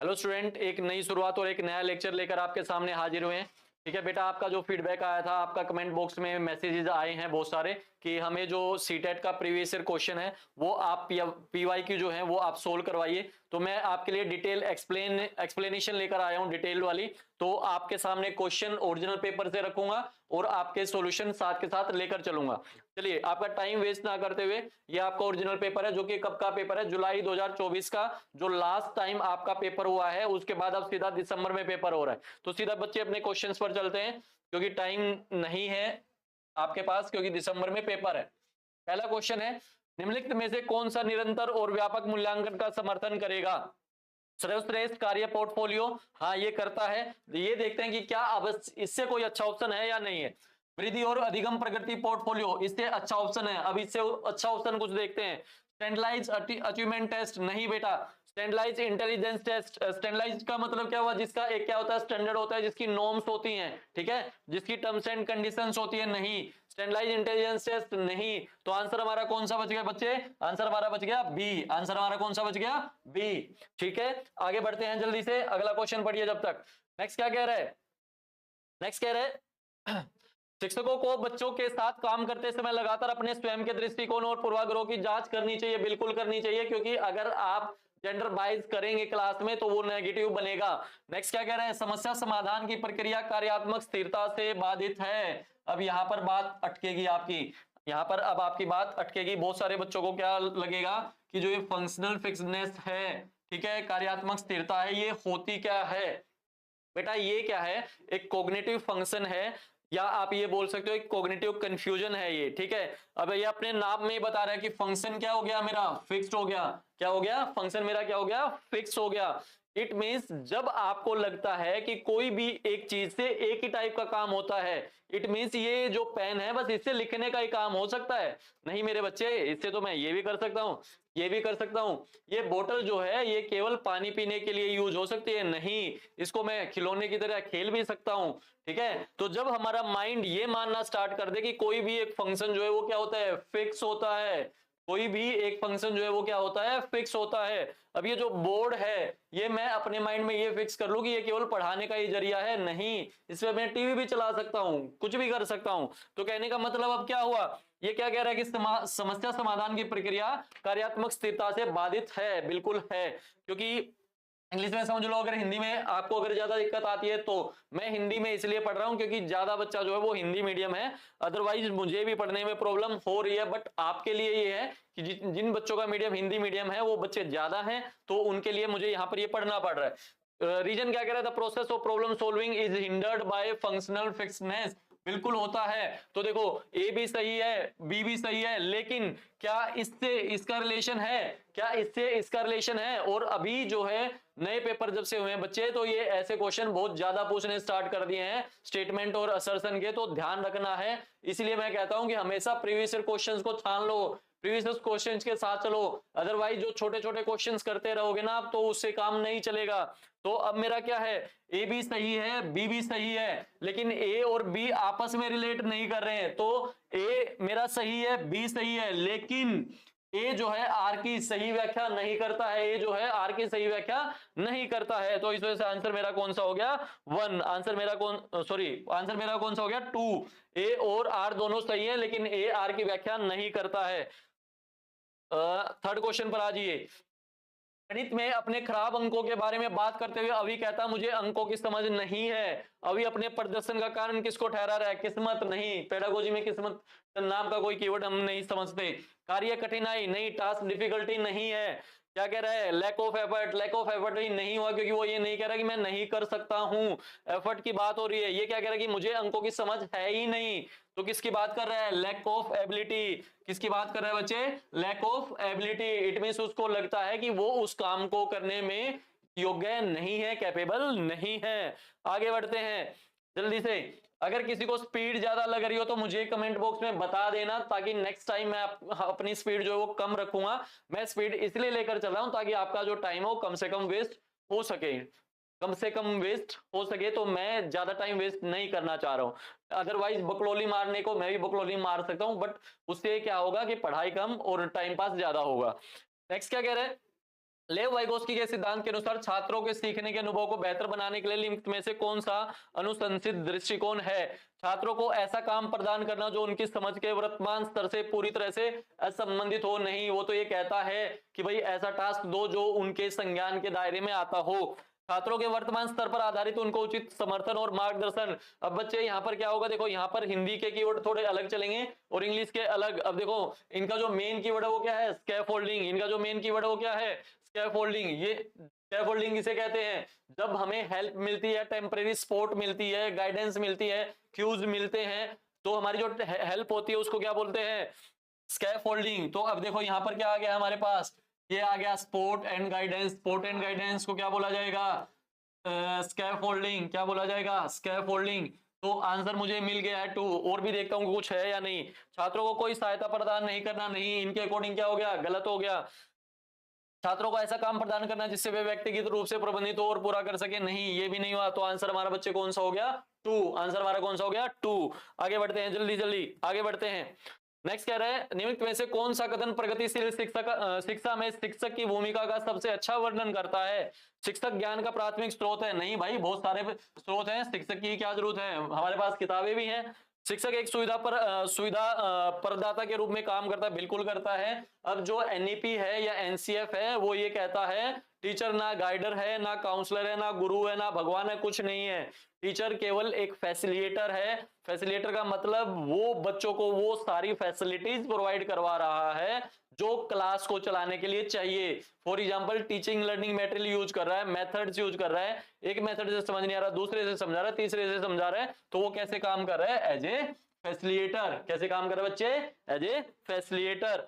Hello student, एक नई शुरुआत और एक नया लेक्चर लेकर आपके सामने हाजिर हुए हैं। ठीक है बेटा, आपका जो फीडबैक आया था, आपका कमेंट बॉक्स में मैसेजेस आए हैं बहुत सारे कि हमें जो सीटेट का प्रीवियस ईयर क्वेश्चन है वो आप पीवाई की जो है वो आप सोल्व करवाइए। तो मैं आपके लिए डिटेल एक्सप्लेनेशन लेकर आया हूं, डिटेल वाली। तो आपके सामने क्वेश्चन ओरिजिनल पेपर से रखूंगा और आपके सॉल्यूशन साथ के साथ लेकर चलूंगा। चलिए, आपका टाइम वेस्ट ना करते हुए, ये आपका ओरिजिनल पेपर है जो कि कब का पेपर है, जुलाई 2024 का जो लास्ट टाइम आपका पेपर हुआ है। उसके बाद अब सीधा दिसंबर में पेपर हो रहा है। तो सीधा बच्चे अपने क्वेश्चंस पर चलते हैं क्योंकि टाइम नहीं है आपके पास, क्योंकि दिसंबर में पेपर है। पहला क्वेश्चन है, निम्नलिखित में से कौन सा निरंतर और व्यापक मूल्यांकन का समर्थन करेगा? सर्वश्रेष्ठ कार्य पोर्टफोलियो, हाँ ये करता है। ये देखते हैं कि क्या अब इससे कोई अच्छा ऑप्शन है या नहीं है। वृद्धि और अधिगम प्रगति पोर्टफोलियो, इससे अच्छा ऑप्शन है। अब इससे अच्छा ऑप्शन कुछ देखते हैं। स्टैंडर्डाइज्ड अचीवमेंट टेस्ट, नहीं बेटा। स्टैंडर्डाइज्ड इंटेलिजेंस टेस्ट, स्टैंडर्डाइज्ड का मतलब क्या हुआ, जिसका एक क्या होता है, स्टैंडर्ड होता है, जिसकी नॉर्म्स होती हैं, ठीक है, जिसकी टर्म्स एंड कंडीशंस होती है, नहीं। स्टैंडर्डाइज्ड इंटेलिजेंस टेस्ट नहीं। तो आंसर हमारा कौन सा बच गया बच्चे? आंसर हमारा बच गया बी। आंसर हमारा कौन सा बच गया? बी। ठीक है, आगे बढ़ते हैं जल्दी से, अगला क्वेश्चन पढ़िए जब तक। नेक्स्ट क्या कह रहे हैं? नेक्स्ट कह रहे हैं, शिक्षकों को बच्चों के साथ काम करते समय लगातार अपने स्वयं के दृष्टिकोण और पूर्वाग्रहों की जांच करनी चाहिए। बिल्कुल करनी चाहिए, क्योंकि अगर आप जेंडर बाइज करेंगे क्लास में तो वो नेगेटिव बनेगा। नेक्स्ट क्या कह रहे हैं, समस्या समाधान की प्रक्रिया कार्यात्मक स्थिरता से बाधित है। अब यहां पर बात अटकेगी आपकी, यहां पर अब आपकी बात अटकेगी। बहुत सारे बच्चों को क्या लगेगा कि जो ये फंक्शनल फिक्सनेस है, ठीक है, कार्यात्मक स्थिरता है, ये होती क्या है? बेटा ये क्या है, एक कॉग्निटिव फंक्शन है, या आप ये बोल सकते हो एक कॉग्निटिव कंफ्यूजन है ये, ठीक है। अब ये अपने नाम में ही बता रहा है कि फंक्शन क्या हो गया मेरा, फिक्स्ड हो गया। क्या हो गया? फंक्शन मेरा क्या हो गया? फिक्स हो गया। इट मींस जब आपको लगता है कि कोई भी एक चीज से एक ही टाइप का काम होता है, इट मींस ये जो पेन है बस इससे लिखने का ही काम हो सकता है। नहीं मेरे बच्चे, इससे तो मैं ये भी कर सकता हूं, ये भी कर सकता हूं। ये बोतल जो है ये केवल पानी पीने के लिए यूज हो सकती है, नहीं, इसको मैं खिलौने की तरह खेल भी सकता हूं। ठीक है, तो जब हमारा माइंड ये मानना स्टार्ट कर दे कि कोई भी एक फंक्शन जो है वो क्या होता है, फिक्स होता है, कोई भी एक फंक्शन जो है वो क्या होता है, फिक्स होता है। अब ये जो बोर्ड है, ये मैं अपने माइंड में ये फिक्स कर लूं कि ये केवल पढ़ाने का ही जरिया है, नहीं, इसमें मैं टीवी भी चला सकता हूं, कुछ भी कर सकता हूं। तो कहने का मतलब अब क्या हुआ, ये क्या कह रहा है कि समस्या समाधान की प्रक्रिया कार्यात्मक स्थिरता से बाधित है। बिल्कुल है, क्योंकि इंग्लिश में समझ लो, अगर हिंदी में आपको अगर ज्यादा दिक्कत आती है तो मैं हिंदी में इसलिए पढ़ रहा हूं क्योंकि ज्यादा बच्चा जो है वो हिंदी मीडियम है। अदरवाइज मुझे भी पढ़ने में प्रॉब्लम हो रही है, बट आपके लिए ये है कि जिन बच्चों का मीडियम हिंदी मीडियम है वो बच्चे ज्यादा हैं, तो उनके लिए मुझे यहाँ पर ये पढ़ना पड़ रहा है। रीजन क्या कह रहा है, the process of problem solving is hindered by functional fixedness. बिल्कुल होता है। तो देखो, ए भी सही है, बी भी सही है, लेकिन क्या इससे इसका रिलेशन है, क्या इससे इसका रिलेशन है? और अभी जो है नए पेपर जब से हुए हैं बच्चे, तो ये ऐसे क्वेश्चन बहुत ज्यादा पूछने स्टार्ट कर दिए हैं स्टेटमेंट और असर्शन के, तो ध्यान रखना है। इसलिए मैं कहता हूं कि हमेशा प्रीवियस ईयर क्वेश्चंस को छान लो, प्रीवियस क्वेश्चंस के साथ चलो। अदरवाइज जो छोटे छोटे क्वेश्चंस करते रहोगे ना आप, तो उससे काम नहीं चलेगा। तो अब मेरा क्या है, ए भी सही है, बी भी सही है, लेकिन ए और बी आपस में रिलेट नहीं कर रहे हैं। तो ए मेरा सही है, बी सही है, लेकिन ए जो है आर की सही व्याख्या नहीं करता है, ए जो है आर की सही व्याख्या नहीं करता है। तो इस वजह से आंसर मेरा कौन सा हो गया, 1। आंसर मेरा आंसर मेरा कौन सा हो गया, 2। ए और आर दोनों सही है, लेकिन ए आर की व्याख्या नहीं करता है। थर्ड क्वेश्चन पर आ जाइए। गणित में अपने खराब अंकों के बारे में बात करते हुए अभी कहता मुझे अंकों की समझ नहीं है। अभी अपने प्रदर्शन का कारण किसको ठहरा रहा है? किस्मत नहीं। पेडागोजी में किस्मत नाम का कोई कीवर्ड हम नहीं समझते। कार्य कठिनाई नहीं, टास्क डिफिकल्टी नहीं है। क्या कह रहा है, lack of effort. Lack of effort ही नहीं हुआ, क्योंकि वो ये नहीं कह रहा कि मैं नहीं कर सकता हूं, एफर्ट की बात हो रही है। ये क्या कह रहा है कि मुझे अंकों की समझ है ही नहीं। तो किसकी बात कर रहा है, लैक ऑफ एबिलिटी। किसकी बात कर रहा है बच्चे, lack of ability. It means उसको लगता है कि वो उस काम को करने में योग्य नहीं है, कैपेबल नहीं है। आगे बढ़ते हैं जल्दी से। अगर किसी को स्पीड ज्यादा लग रही हो तो मुझे कमेंट बॉक्स में बता देना, ताकि नेक्स्ट टाइम मैं अपनी स्पीड जो है वो कम रखूंगा। मैं स्पीड इसलिए लेकर चल रहा हूं ताकि आपका जो टाइम हो कम से कम वेस्ट हो सके, कम से कम वेस्ट हो सके। तो मैं ज्यादा टाइम वेस्ट नहीं करना चाह रहा हूं। अदरवाइज बकलोली मारने को मैं भी बकलोली मार सकता हूं, बट उससे क्या होगा कि पढ़ाई कम और टाइम पास ज्यादा होगा। नेक्स्ट क्या कह रहे हैं, लेव वाइगोस्की के सिद्धांत के अनुसार छात्रों के सीखने के अनुभव को बेहतर बनाने के लिए निम्न में से कौन सा अनुशंसित दृष्टिकोण है? छात्रों को ऐसा काम प्रदान करना जो उनकी समझ के वर्तमान स्तर से पूरी तरह से असंबंधित हो। नहीं, वो तो ये कहता है कि भाई ऐसा टास्क दो जो उनके संज्ञान के दायरे में आता हो। छात्रों के वर्तमान स्तर पर आधारित उनको उचित समर्थन और मार्गदर्शन। अब बच्चे यहाँ पर क्या होगा, देखो यहाँ पर हिंदी के कीवर्ड थोड़े अलग चलेंगे और इंग्लिश के अलग। अब देखो इनका जो मेन कीवर्ड है वो क्या है, स्कैफोल्डिंग। इनका जो मेन कीवर्ड है वो क्या है, स्कैफोल्डिंग। ये स्कैफोल्डिंग किसे कहते हैं, जब हमें हेल्प मिलती है, टेम्परेरी सपोर्ट मिलती है, गाइडेंस मिलती है, क्यूज मिलते हैं, तो हमारी जो हेल्प होती है उसको क्या बोलते हैं, स्कैफोल्डिंग। तो अब देखो यहाँ पर क्या आ गया हमारे पास, ये आ गया support and guidance. Support and guidance को क्या बोला जाएगा, स्कैफोल्डिंग। क्या बोला जाएगा, स्कैफोल्डिंग। तो आंसर मुझे मिल गया है 2। और भी देखता हूँ कुछ है या नहीं। छात्रों को कोई सहायता प्रदान नहीं करना, नहीं, इनके अकॉर्डिंग क्या हो गया, गलत हो गया। छात्रों को ऐसा काम प्रदान करना जिससे वे व्यक्तिगत रूप से प्रबंधित हो और पूरा कर सके, नहीं, ये भी नहीं हुआ। तो आंसर हमारा बच्चे कौन सा हो गया, 2। आंसर हमारा कौन सा हो गया, 2। आगे बढ़ते हैं, जल्दी जल्दी आगे बढ़ते हैं। नेक्स्ट कह रहे हैं, निम्नलिखित में से कौन सा कथन प्रगतिशील शिक्षा में शिक्षक की भूमिका का सबसे अच्छा वर्णन करता है? शिक्षक ज्ञान का प्राथमिक स्रोत है। नहीं भाई, बहुत सारे स्रोत हैं, शिक्षक की क्या जरूरत है, हमारे पास किताबें भी हैं। शिक्षक एक सुविधा प्रदाता के रूप में काम करता है, बिल्कुल करता है। अब जो एनईपी है या एनसीएफ है वो ये कहता है टीचर ना गाइडर है, ना काउंसलर है, ना गुरु है, ना भगवान है, कुछ नहीं है। टीचर केवल एक फैसिलिटेटर है। फैसिलिटेटर का मतलब वो बच्चों को वो सारी फैसिलिटीज प्रोवाइड करवा रहा है जो क्लास को चलाने के लिए चाहिए। For example teaching learning material use कर रहा है, मेथड्स यूज कर रहा है, एक मेथड से समझ नहीं आ रहा, दूसरे से समझा रहा है, तीसरे से समझा रहा है, तो वो कैसे काम कर रहा है, एज ए फैसिलिटेटर। कैसे काम कर रहा है बच्चे, as a facilitator.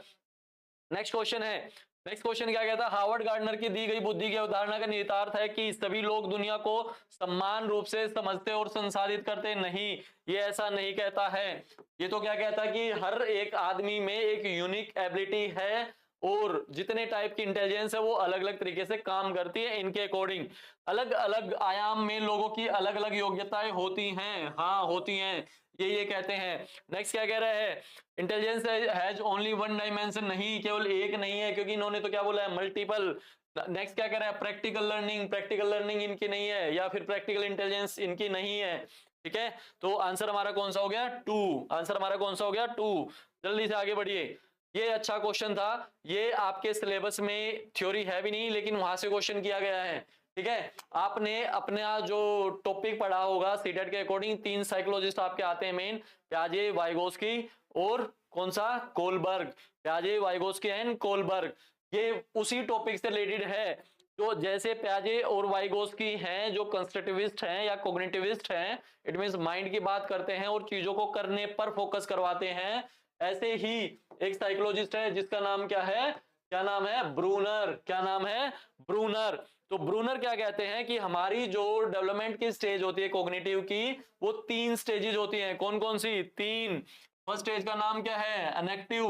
Next question है, नेक्स्ट क्वेश्चन क्या कहता है, हार्वर्ड गार्डनर की दी गई बुद्धि की अवधारणा का निहितार्थ है कि सभी लोग दुनिया को समान रूप से समझते और संसाधित करते। नहीं, ये ऐसा नहीं कहता है। ये तो क्या कहता है कि हर एक आदमी में एक यूनिक एबिलिटी है और जितने टाइप की इंटेलिजेंस है वो अलग अलग तरीके से काम करती है। इनके अकॉर्डिंग अलग अलग आयाम में लोगों की अलग अलग योग्यताएं होती हैं। हाँ, होती हैं, ये कहते हैं। नेक्स्ट क्या कह रहे हैं, intelligence has only one dimension. नहीं, केवल एक नहीं है, क्योंकि इन्होंने तो क्या बोला है, मल्टीपल। नेक्स्ट क्या कह रहा है, प्रैक्टिकल लर्निंग। प्रैक्टिकल लर्निंग इनकी नहीं है, या फिर प्रैक्टिकल इंटेलिजेंस इनकी नहीं है। ठीक है, तो आंसर हमारा कौन सा हो गया, 2। आंसर हमारा कौन सा हो गया, 2। जल्दी से आगे बढ़िए। ये अच्छा क्वेश्चन था, ये आपके सिलेबस में थ्योरी है भी नहीं, लेकिन वहां से क्वेश्चन किया गया है। ठीक है, आपने अपना जो टॉपिक पढ़ा होगा सीटेट के अकॉर्डिंग, 3 साइकोलॉजिस्ट आपके आते हैं मेन, प्याजे, वाइगोस्की और कौन सा, कोलबर्ग। प्याजे, वाइगोस्की एंड कोलबर्ग, ये उसी टॉपिक से रिलेटेड है। तो जैसे प्याजे और वाइगोस्की हैं जो कंस्ट्रक्टिविस्ट हैं या कोग्निटिविस्ट हैं, इट मींस माइंड की बात करते हैं और चीजों को करने पर फोकस करवाते हैं, ऐसे ही एक साइकोलॉजिस्ट है जिसका नाम क्या है, क्या नाम है, ब्रूनर। क्या नाम है, ब्रूनर। तो ब्रूनर क्या कहते हैं कि हमारी जो डेवलपमेंट की स्टेज होती है कॉग्निटिव की, वो 3 स्टेजेस होती हैं। कौन कौन सी, 3। फर्स्ट स्टेज का नाम क्या है, अनेक्टिव।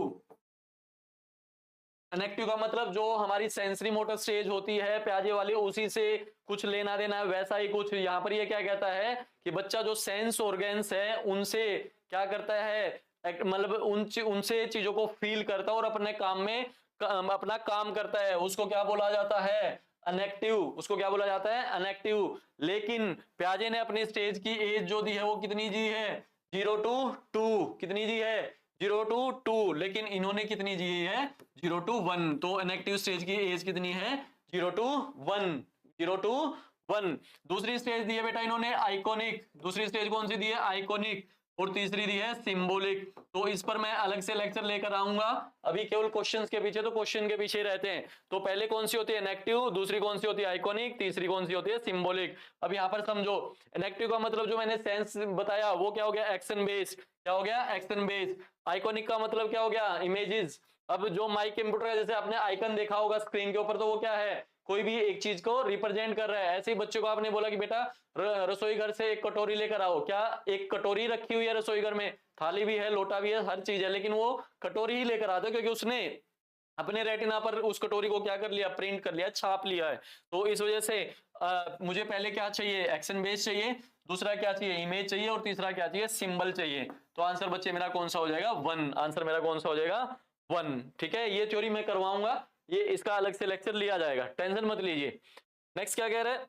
अनेक्टिव का मतलब जो हमारी सेंसरी मोटर स्टेज होती है प्याजे वाली, उसी से कुछ लेना देना है, वैसा ही कुछ यहाँ पर ये क्या कहता है कि बच्चा जो सेंस ऑर्गन्स है उनसे क्या करता है, मतलब उनसे चीजों को फील करता है और अपने काम में अपना काम करता है, उसको क्या बोला जाता है, अनेक्टिव। उसको क्या बोला जाता है, अनेक्टिव। लेकिन प्याजे ने अपनी स्टेज की एज जो दी है वो कितनी दी है, 0 to 2। कितनी दी है, 0 to 2। लेकिन इन्होंने कितनी दी है, 0 to 1। तो इनएक्टिव स्टेज की एज कितनी है, 0 to 1। 0 to 1। दूसरी स्टेज दी है बेटा इन्होंने आइकॉनिक। दूसरी स्टेज कौन सी दी है, आइकॉनिक। और तीसरी दी है सिंबॉलिक। तो इस पर मैं अलग से लेक्चर लेकर आऊंगा, अभी केवल क्वेश्चंस के पीछे, तो क्वेश्चन के पीछे ही रहते हैं। तो पहले कौन सी होती है, इनएक्टिव, दूसरी कौन सी होती है, आइकॉनिक, तीसरी कौन सी होती है, सिंबॉलिक। अब यहाँ पर समझो, इनएक्टिव का मतलब जो मैंने सेंस बताया वो क्या हो गया, एक्शन बेस्ड। क्या हो गया, एक्शन बेस्ड। आइकॉनिक का मतलब क्या हो गया, इमेजेस। अब जो माइक कंप्यूटर का जैसे आपने आइकन देखा होगा स्क्रीन के ऊपर, तो वो क्या है, कोई भी एक चीज को रिप्रेजेंट कर रहा है। ऐसे ही बच्चों को आपने बोला कि बेटा रसोई घर से एक कटोरी लेकर आओ, क्या एक कटोरी रखी हुई है रसोई घर में, थाली भी है, लोटा भी है, हर चीज है, लेकिन वो कटोरी ही लेकर आता है क्योंकि उसने अपने रेटिना पर उस कटोरी को क्या कर लिया, प्रिंट कर लिया, छाप लिया है। तो इस वजह से मुझे पहले क्या चाहिए, एक्शन बेस चाहिए, दूसरा क्या चाहिए, इमेज चाहिए, और तीसरा क्या चाहिए, सिंबल चाहिए। तो आंसर बच्चे मेरा कौन सा हो जाएगा, 1। आंसर मेरा कौन सा हो जाएगा, 1। ठीक है, ये थ्योरी मैं करवाऊंगा, ये इसका अलग से लेक्चर लिया जाएगा, टेंशन मत लीजिए। नेक्स्ट क्या कह रहे हैं,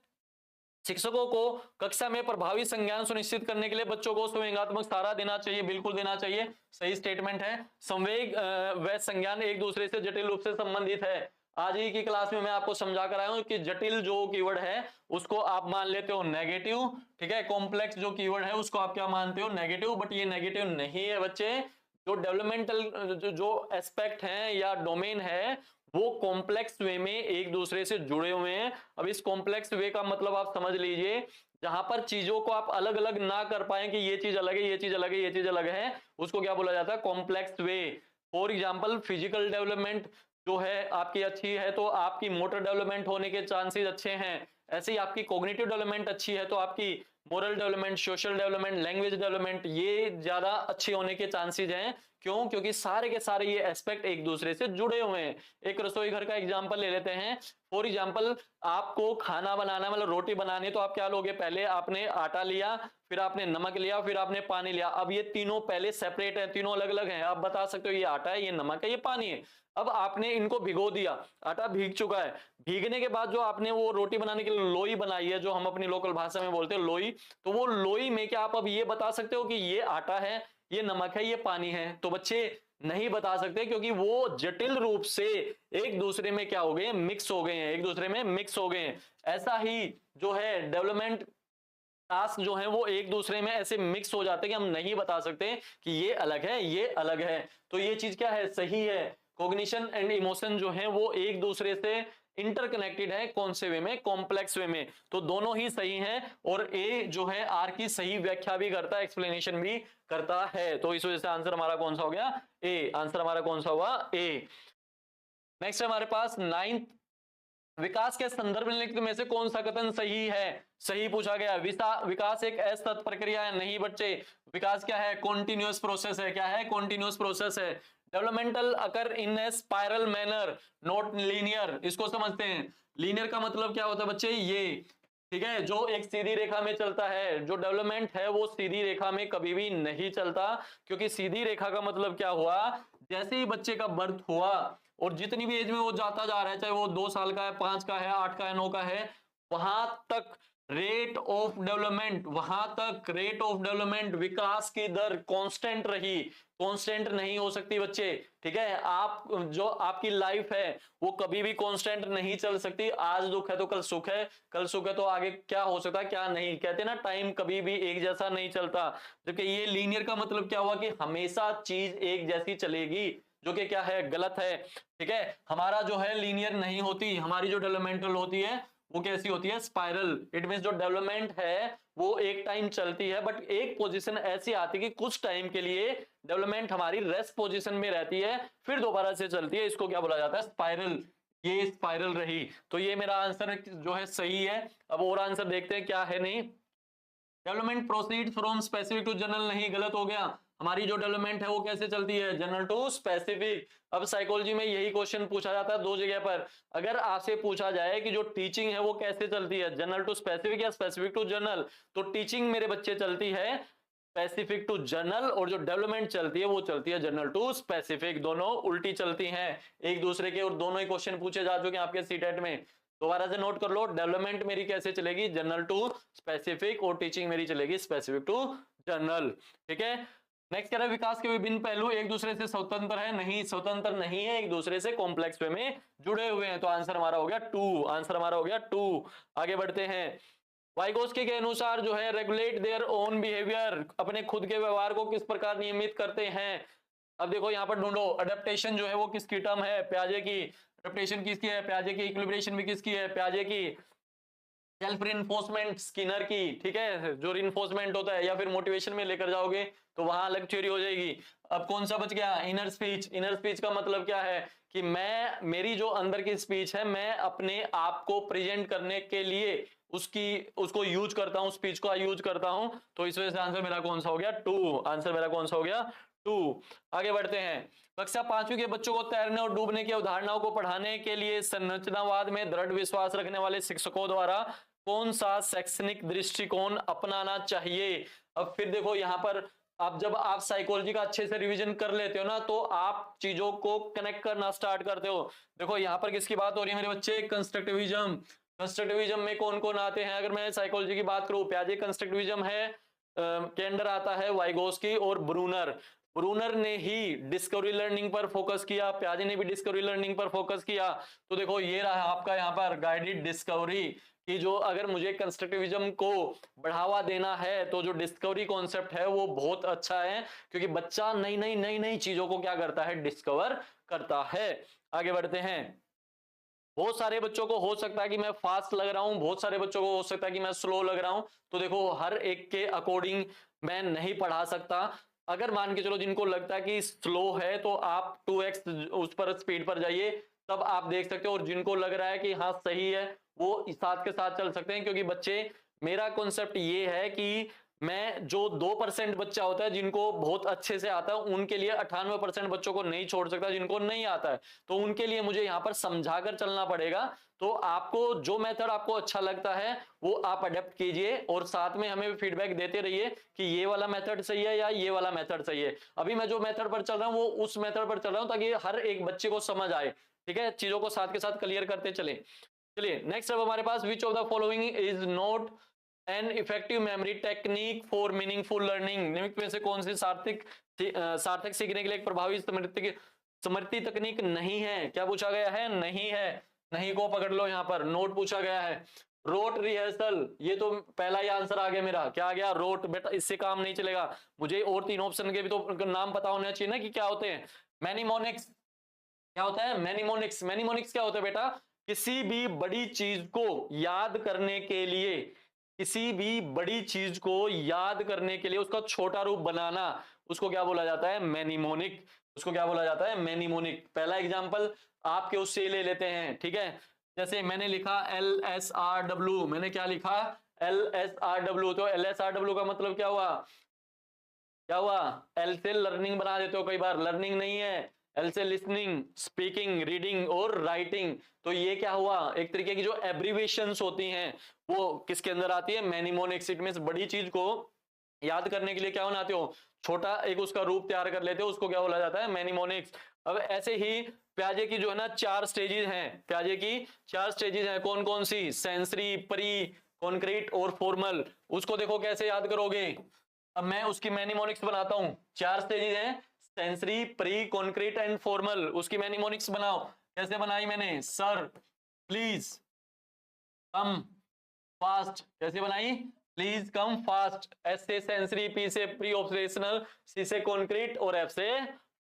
शिक्षकों को कक्षा में प्रभावी संज्ञान सुनिश्चित करने के लिए बच्चों को संवेगात्मक सहारा देना चाहिए, बिल्कुल देना चाहिए, सही स्टेटमेंट है। संवेग व संज्ञान एक दूसरे से जटिल रूप से संबंधित है। आज ही की क्लास में मैं आपको समझा कर आया हूं कि जटिल जो कीवर्ड है उसको आप मान लेते हो नेगेटिव, ठीक है। कॉम्प्लेक्स जो कीवर्ड है उसको आप क्या मानते हो, नेगेटिव, बट ये नेगेटिव नहीं है बच्चे। जो डेवलपमेंटल जो एस्पेक्ट है या डोमेन है वो कॉम्प्लेक्स वे में एक दूसरे से जुड़े हुए हैं। अब इस कॉम्प्लेक्स वे का मतलब आप समझ लीजिए, जहां पर चीजों को आप अलग अलग ना कर पाए कि ये चीज अलग है, ये चीज अलग है, ये चीज अलग है, उसको क्या बोला जाता है, complex way. For example physical development जो है आपकी अच्छी है तो आपकी मोटर डेवलपमेंट होने के चांसेस अच्छे हैं। ऐसे ही आपकी कॉग्निटिव डेवलपमेंट अच्छी है तो आपकी moral development, social development, language development ये ज्यादा अच्छे होने के चांसेस हैं। क्यों? क्योंकि सारे के सारे ये एस्पेक्ट एक दूसरे से जुड़े हुए हैं। एक रसोई घर का एग्जांपल ले लेते हैं। फॉर एग्जांपल आपको खाना बनाना मतलब रोटी बनानी है तो आप क्या लोगे, पहले आपने आटा लिया, फिर आपने नमक लिया, फिर आपने पानी लिया। अब ये तीनों पहले सेपरेट है, तीनों अलग अलग हैं। आप बता सकते हो ये आटा है, ये नमक है, ये पानी है। अब आपने इनको भिगो दिया, आटा भीग चुका है। भीगने के बाद जो आपने वो रोटी बनाने के लिए लोई बनाई है, जो हम अपनी लोकल भाषा में बोलते हैं लोई, तो वो लोई में क्या आप अब ये बता सकते हो कि ये आटा है, ये नमक है, ये पानी है? तो बच्चे नहीं बता सकते, क्योंकि वो जटिल रूप से एक दूसरे में क्या हो गए, मिक्स हो गए हैं, एक दूसरे में मिक्स हो गए हैं। ऐसा ही जो है डेवलपमेंट टास्क जो है वो एक दूसरे में ऐसे मिक्स हो जाते हैं कि हम नहीं बता सकते कि ये अलग है, ये अलग है। तो ये चीज क्या है, सही है। कॉग्निशन एंड इमोशन जो है वो एक दूसरे से इंटरकनेक्टेड है। कौन से वे में, कॉम्प्लेक्स वे में। तो दोनों ही सही हैं और ए जो है आर की सही व्याख्या भी करता है, एक्सप्लेनेशन भी करता है। तो इस वजह से आंसर हमारा कौन सा हो गया, ए। आंसर हमारा कौन सा हुआ, ए। नेक्स्ट हमारे पास 9th, विकास के संदर्भ निम्नलिखित में से कौन सा कथन सही है? सही पूछा गया। विकास एक असतत प्रक्रिया है, नहीं बच्चे। विकास क्या है, कॉन्टिन्यूअस प्रोसेस है। क्या है, कॉन्टिन्यूअस प्रोसेस है। Developmental occur in A spiral manner not linear. इसको समझते हैं। लीनियर का मतलब क्या होता है बच्चे, ये, ठीक है, जो एक सीधी रेखा में चलता है। जो डेवलपमेंट है वो सीधी रेखा में कभी भी नहीं चलता, क्योंकि सीधी रेखा का मतलब क्या हुआ, जैसे ही बच्चे का बर्थ हुआ और जितनी भी एज में वो जाता जा रहा है, चाहे वो 2 साल का है, 5 का है, 8 का है, 9 का है, वहां तक रेट ऑफ डेवलपमेंट, विकास की दर कांस्टेंट रही। कांस्टेंट नहीं हो सकती बच्चे, ठीक है। आप जो आपकी लाइफ है वो कभी भी कांस्टेंट नहीं चल सकती। आज दुख है तो कल सुख है, कल सुख है तो आगे क्या हो सकता है, क्या नहीं। कहते हैं ना, टाइम कभी भी एक जैसा नहीं चलता। जबकि ये लीनियर का मतलब क्या हुआ कि हमेशा चीज एक जैसी चलेगी, जो कि क्या है, गलत है, ठीक है। हमारा जो है लीनियर नहीं होती, हमारी जो डेवलपमेंटल होती है वो कैसी होती है, स्पाइरल। इट मीन जो डेवलपमेंट है वो एक टाइम चलती है, बट एक पोजीशन ऐसी आती है कि कुछ टाइम के लिए डेवलपमेंट हमारी रेस्ट पोजीशन में रहती है, फिर दोबारा से चलती है। इसको क्या बोला जाता है, स्पाइरल। ये स्पाइरल रही। तो ये मेरा आंसर जो है सही है। अब और आंसर देखते हैं क्या है। नहीं, development proceed from specific to general, नहीं, गलत हो गया। हमारी जो डेवलपमेंट है वो कैसे चलती है, जनरल टू स्पेसिफिक। अब साइकोलॉजी में यही क्वेश्चन पूछा जाता है 2 जगह पर। अगर आपसे पूछा जाए कि जो टीचिंग है वो कैसे चलती है, जनरल टू स्पेसिफिक या स्पेसिफिक टू जनरल, तो टीचिंग मेरे बच्चे चलती है स्पेसिफिक टू जनरल, और जो डेवलपमेंट चलती है वो चलती है जनरल टू स्पेसिफिक। दोनों उल्टी चलती हैं एक दूसरे के, और दोनों ही क्वेश्चन पूछे जा चुके हैं आपके सीटेट में। दोबारा से नोट कर लो, डेवलपमेंट मेरी कैसे चलेगी, जनरल टू स्पेसिफिक, और टीचिंग मेरी चलेगी स्पेसिफिक टू जनरल, ठीक है। नेक्स्ट कह रहा है विकास के विभिन्न पहलू एक दूसरे से स्वतंत्र है, नहीं, स्वतंत्र नहीं है, एक दूसरे से कॉम्प्लेक्स वे में जुड़े हुए हैं। तो आंसर हमारा हो गया 2। आंसर हमारा हो गया 2। आगे बढ़ते हैं। वाइगोस्की के अनुसार जो है रेगुलेट देयर ओन बिहेवियर, अपने खुद के व्यवहार को किस प्रकार नियमित करते हैं। अब देखो यहाँ पर ढूंढो, अडेप्टेशन जो है वो किसकी टर्म है, प्याजे की। अडेप्टेशन किसकी है, प्याजे की। इक्विलिब्रेशन भी किसकी है, प्याजे की। सेल्फ रिइंफोर्समेंट स्किनर की, ठीक है, जो रिइंफोर्समेंट होता है। या फिर मोटिवेशन में लेकर जाओगे तो वहां अलग थ्योरी हो जाएगी। अब कौन सा बच गया, इनर स्पीच। इनर स्पीच का मतलब क्या है कि मैं, मेरी जो अंदर की स्पीच है, मैं अपने आप को प्रेजेंट करने के लिए उसको यूज करता हूं, स्पीच को यूज करता हूं। तो इस वजह से आंसर मेरा कौन सा हो गया, 2। आंसर मेरा कौन सा हो गया, 2। आगे बढ़ते हैं। कक्षा 5वीं के बच्चों को तैरने और डूबने की अवधारणाओं को पढ़ाने के लिए संरचनावाद में दृढ़ विश्वास रखने वाले शिक्षकों द्वारा कौन सा शैक्षणिक दृष्टिकोण अपनाना चाहिए। अब फिर देखो यहाँ पर अब जब आप साइकोलॉजी का अच्छे से रिवीजन कर लेते हो ना, तो आप चीजों को कनेक्ट करना स्टार्ट करते हो। देखो यहाँ पर किसकी बात हो रही है मेरे बच्चे, कंस्ट्रक्टिविज्म। कंस्ट्रक्टिविज्म में कौन कौन आते हैं, अगर मैं साइकोलॉजी की बात करूं, पियाजे कंस्ट्रक्टिविज्म है, के अंदर आता है वाइगोस्की और ब्रूनर। ब्रूनर ने ही डिस्कवरी लर्निंग पर फोकस किया, पियाजे ने भी डिस्कवरी लर्निंग पर फोकस किया। तो देखो ये रहा आपका यहाँ पर गाइडेड डिस्कवरी, कि जो अगर मुझे कंस्ट्रक्टिविज्म को बढ़ावा देना है तो जो डिस्कवरी कॉन्सेप्ट है वो बहुत अच्छा है, क्योंकि बच्चा नई नई नई नई चीजों को क्या करता है, डिस्कवर करता है। आगे बढ़ते हैं। बहुत सारे बच्चों को हो सकता है कि मैं फास्ट लग रहा हूं, बहुत सारे बच्चों को हो सकता है कि मैं स्लो लग रहा हूं। तो देखो हर एक के अकॉर्डिंग मैं नहीं पढ़ा सकता। अगर मान के चलो जिनको लगता है कि स्लो है तो आप 2x उस पर स्पीड पर जाइए, तब आप देख सकते हो। और जिनको लग रहा है कि हाँ सही है, वो साथ के साथ चल सकते हैं। क्योंकि बच्चे, मेरा कॉन्सेप्ट ये है कि मैं जो 2% बच्चा होता है जिनको बहुत अच्छे से आता है, उनके लिए 98% बच्चों को नहीं छोड़ सकता जिनको नहीं आता है। तो उनके लिए मुझे यहाँ पर समझाकर चलना पड़ेगा। तो आपको जो मेथड आपको अच्छा लगता है वो आप अडेप्ट कीजिए, और साथ में हमें फीडबैक देते रहिए कि ये वाला मेथड सही है या ये वाला मेथड सही है। अभी मैं जो मेथड पर चल रहा हूँ वो उस मेथड पर चल रहा हूँ ताकि हर एक बच्चे को समझ आए। ठीक है, चीजों को साथ के साथ क्लियर करते चले। चलिए नेक्स्ट अब हमारे पास, which of the following is not an effective memory technique for meaningful learning. निम्नलिखित में से कौन सी सार्थक सीखने के लिए एक प्रभावी स्मृति तकनीक नहीं है। क्या पूछा गया है, नहीं है। नहीं को पकड़ लो, यहाँ पर नोट पूछा गया है। रोट रिहर्सल, ये तो पहला ही आंसर आ गया मेरा। क्या आ गया, रोट। बेटा इससे काम नहीं चलेगा, मुझे और 3 ऑप्शन के भी तो नाम पता होना चाहिए ना कि क्या होते हैं। मैनिमोनिक्स, क्या होता है मैनिमोनिक्स। मैनिमोनिक्स क्या होता है बेटा, किसी भी बड़ी चीज को याद करने के लिए, किसी भी बड़ी चीज को याद करने के लिए उसका छोटा रूप बनाना, उसको क्या बोला जाता है, मैनिमोनिक। उसको क्या बोला जाता है, मैनिमोनिक। पहला एग्जांपल आपके उससे ले लेते हैं। ठीक है, जैसे मैंने लिखा LSRW, मैंने क्या लिखा, LSRW। तो LSRW का मतलब क्या हुआ, क्या हुआ, एल से लर्निंग बना देते हो कई बार, लर्निंग नहीं है। एल से लिसनिंग, स्पीकिंग, रीडिंग और राइटिंग। तो ये क्या हुआ, एक तरीके की जो एब्रीविएशंस होती हैं वो किसके अंदर आती है, मैनिमोनिक्स। इट मींस बड़ी चीज को याद करने के लिए क्या बनाते हो, छोटा एक उसका रूप तैयार कर लेते हो, उसको क्या बोला जाता है, मैनिमोनिक्स। अब ऐसे ही प्याजे की जो है ना 4 स्टेजेस हैं, प्याजे की 4 स्टेजेस हैं। कौन कौन सी, सेंसरी, प्री, कॉन्क्रीट और फॉर्मल। उसको देखो कैसे याद करोगे। अब मैं उसकी मैनिमोनिक्स बनाता हूं। 4 स्टेजेस हैं, sensory, pre, concrete and formal. उसकी मैनिमोनिक्स बनाओ। कैसे बनाई मैंने, सर प्लीज कम फास्ट। कैसे बनाई, प्लीज कम फास्ट। एस से सेंसरी, पी से प्री ऑब्जर्वेशनल, सी से कॉन्क्रीट और एफ से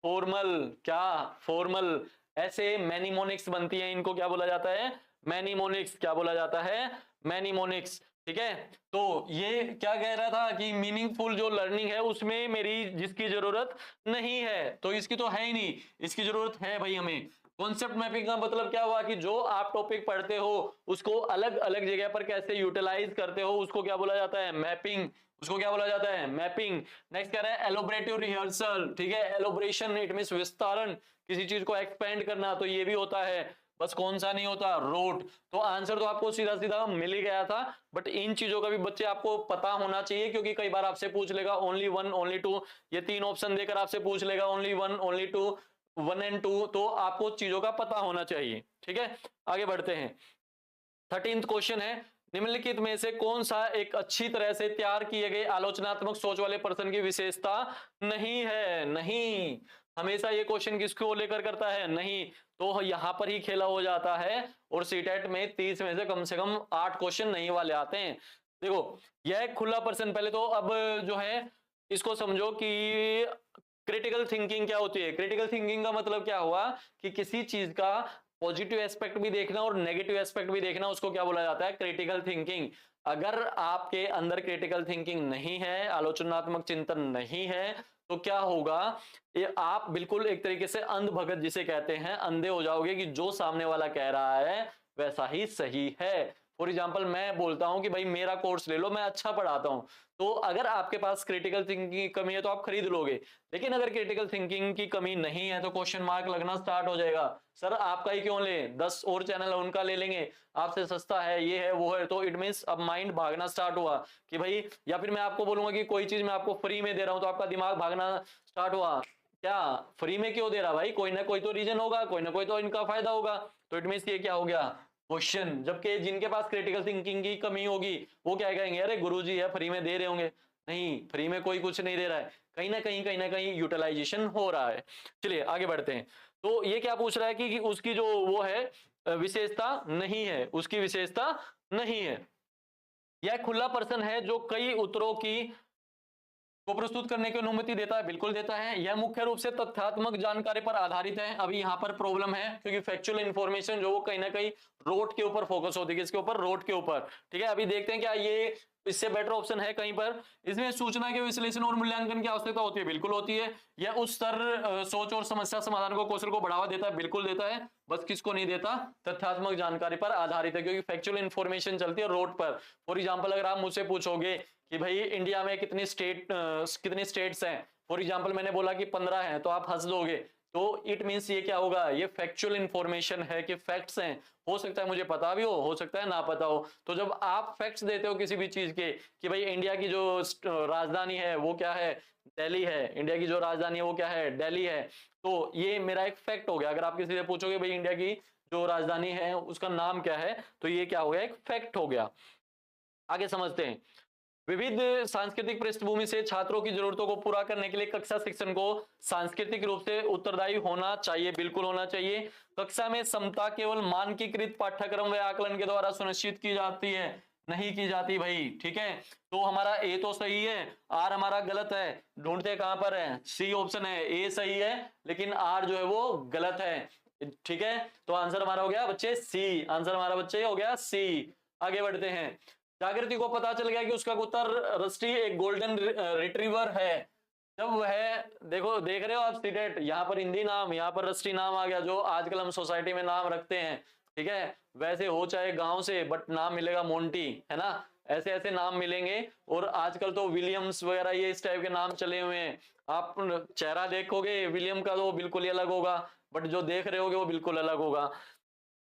फॉर्मल। क्या, फॉर्मल। ऐसे मैनिमोनिक्स बनती है, इनको क्या बोला जाता है, मैनिमोनिक्स। क्या बोला जाता है, मैनिमोनिक्स। ठीक है, तो ये क्या कह रहा था कि मीनिंगफुल जो लर्निंग है उसमें मेरी जिसकी जरूरत नहीं है, तो इसकी तो है ही नहीं, इसकी जरूरत है भाई हमें। कॉन्सेप्ट मैपिंग का मतलब क्या हुआ कि जो आप टॉपिक पढ़ते हो उसको अलग अलग जगह पर कैसे यूटिलाइज करते हो, उसको क्या बोला जाता है, मैपिंग। उसको क्या बोला जाता है, मैपिंग। नेक्स्ट कह रहा है एलोबरेटिव रिहर्सल। ठीक है, एलोबरेशन इट मींस विस्तारण, किसी चीज को एक्सपेंड करना, तो ये भी होता है। बस कौन सा नहीं होता, रोट। तो आंसर तो आपको सीधा सीधा मिल ही गया था, बट इन चीजों का भी बच्चे आपको पता होना चाहिए, क्योंकि कई बार आपसे पूछ लेगा ओनली 1 ओनली 2, ये 3 ऑप्शन देकर आपसे पूछ लेगा ओनली 1 ओनली 2, 1 एंड 2। तो आपको चीजों का पता होना चाहिए। ठीक है, आगे बढ़ते हैं। 13th क्वेश्चन है, निम्नलिखित में से कौन सा एक अच्छी तरह से तैयार किए गए आलोचनात्मक सोच वाले पर्सन की विशेषता नहीं है। नहीं, हमेशा ये क्वेश्चन किसको लेकर करता है, नहीं। तो यहां पर ही खेला हो जाता है, और सीटेट में 30 में से कम 8 क्वेश्चन नहीं वाले आते हैं। देखो यह खुला पर्सन, पहले तो अब जो है इसको समझो कि क्रिटिकल थिंकिंग क्या होती है। क्रिटिकल थिंकिंग का मतलब क्या हुआ कि किसी चीज का पॉजिटिव एस्पेक्ट भी देखना और नेगेटिव एस्पेक्ट भी देखना, उसको क्या बोला जाता है, क्रिटिकल थिंकिंग। अगर आपके अंदर क्रिटिकल थिंकिंग नहीं है, आलोचनात्मक चिंतन नहीं है, तो क्या होगा, ये आप बिल्कुल एक तरीके से अंध भगत जिसे कहते हैं, अंधे हो जाओगे कि जो सामने वाला कह रहा है वैसा ही सही है। फॉर एग्जांपल मैं बोलता हूं कि भाई मेरा कोर्स ले लो, मैं अच्छा पढ़ाता हूं, तो अगर आपके पास क्रिटिकल थिंकिंग की कमी है तो आप खरीद लोगे। लेकिन अगर क्रिटिकल थिंकिंग की कमी नहीं है तो क्वेश्चन मार्क लगना स्टार्ट हो जाएगा, सर आपका ही क्यों ले, 10 और चैनल उनका ले लेंगे, आपसे सस्ता है, ये है वो है। तो इट मींस अब माइंड भागना स्टार्ट हुआ कि भाई, या फिर मैं आपको बोलूंगा कि कोई चीज मैं आपको फ्री में दे रहा हूं तो आपका दिमाग भागना स्टार्ट हुआ, क्या फ्री में क्यों दे रहा भाई, कोई ना कोई तो रीजन होगा, कोई ना कोई तो इनका फायदा होगा। तो इट मींस ये क्या हो गया, क्वेश्चन। जबकि जिनके पास क्रिटिकल थिंकिंग की कमी होगी वो क्या कहेंगे, अरे गुरुजी है फ्री में दे रहे होंगे। नहीं, फ्री में कोई कुछ नहीं दे रहा है, कहीं ना कहीं यूटिलाइजेशन हो रहा है। चलिए आगे बढ़ते हैं। तो ये क्या पूछ रहा है कि उसकी जो वो है विशेषता नहीं है, उसकी विशेषता नहीं है। यह खुला पर्सन है जो कई उत्तरों की को प्रस्तुत करने की अनुमति देता है, बिल्कुल देता है। यह मुख्य रूप से तथ्यात्मक जानकारी पर आधारित है। अभी यहाँ पर प्रॉब्लम है क्योंकि फैक्चुअल इंफॉर्मेशन जो वो कहीं ना कहीं रोट के ऊपर फोकस होती है, किसके ऊपर, रोट के ऊपर। ठीक है, अभी देखते हैं क्या ये इससे बेटर ऑप्शन है कहीं पर। इसमें सूचना के विश्लेषण और मूल्यांकन की आवश्यकता होती है, बिल्कुल होती है। यह उस स्तर सोच और समस्या समाधान को कौशल को बढ़ावा देता है, बिल्कुल देता है। बस किसको नहीं देता, तथ्यात्मक जानकारी पर आधारित है, क्योंकि फैक्चुअल इंफॉर्मेशन चलती है रोड पर। फॉर एग्जांपल अगर आप मुझसे पूछोगे कि भाई इंडिया में कितनी स्टेट्स हैं, फॉर एग्जांपल मैंने बोला कि 15 हैं, तो आप हंस दोगे। तो इट मींस ये क्या होगा, ये फैक्चुअल इंफॉर्मेशन है कि फैक्ट्स हैं। हो सकता है मुझे पता भी हो सकता है ना पता हो। तो जब आप फैक्ट्स देते हो किसी भी चीज के कि भाई इंडिया की जो राजधानी है वो क्या है, दिल्ली है, इंडिया की जो राजधानी है वो क्या है, दिल्ली है, तो ये मेरा एक फैक्ट हो गया। अगर आप किसी से पूछोगे भाई इंडिया की जो राजधानी है उसका नाम क्या है, तो ये क्या हो गया, एक फैक्ट हो गया। आगे समझते हैं। विविध सांस्कृतिक पृष्ठभूमि से छात्रों की जरूरतों को पूरा करने के लिए कक्षा शिक्षण को सांस्कृतिक रूप से उत्तरदायी होना चाहिए, बिल्कुल होना चाहिए। कक्षा में समता केवल मानकीकृत पाठ्यक्रम व आकलन के द्वारा सुनिश्चित की जाती है, नहीं की जाती भाई। ठीक है, तो हमारा ए तो सही है, आर हमारा गलत है। ढूंढते कहां पर है, सी ऑप्शन है, ए सही है लेकिन आर जो है वो गलत है। ठीक है, तो आंसर हमारा हो गया बच्चे सी, आंसर हमारा बच्चे हो गया सी। आगे बढ़ते हैं। जागृति को पता चल गया कि उसका कुत्ता रस्टी एक गोल्डन रिट्रीवर है। जब वह देखो, देख रहे हो आप सीटेट, यहाँ पर हिंदी नाम, यहाँ पर रस्टी नाम आ गया, जो आजकल हम सोसाइटी में नाम रखते हैं। ठीक है, वैसे हो चाहे गांव से, बट नाम मिलेगा मोंटी, है ना, ऐसे ऐसे नाम मिलेंगे। और आजकल तो विलियम्स वगैरह ये इस टाइप के नाम चले हुए हैं। आप चेहरा देखोगे विलियम का तो बिल्कुल ही अलग होगा, बट जो देख रहे होगे वो बिल्कुल अलग होगा।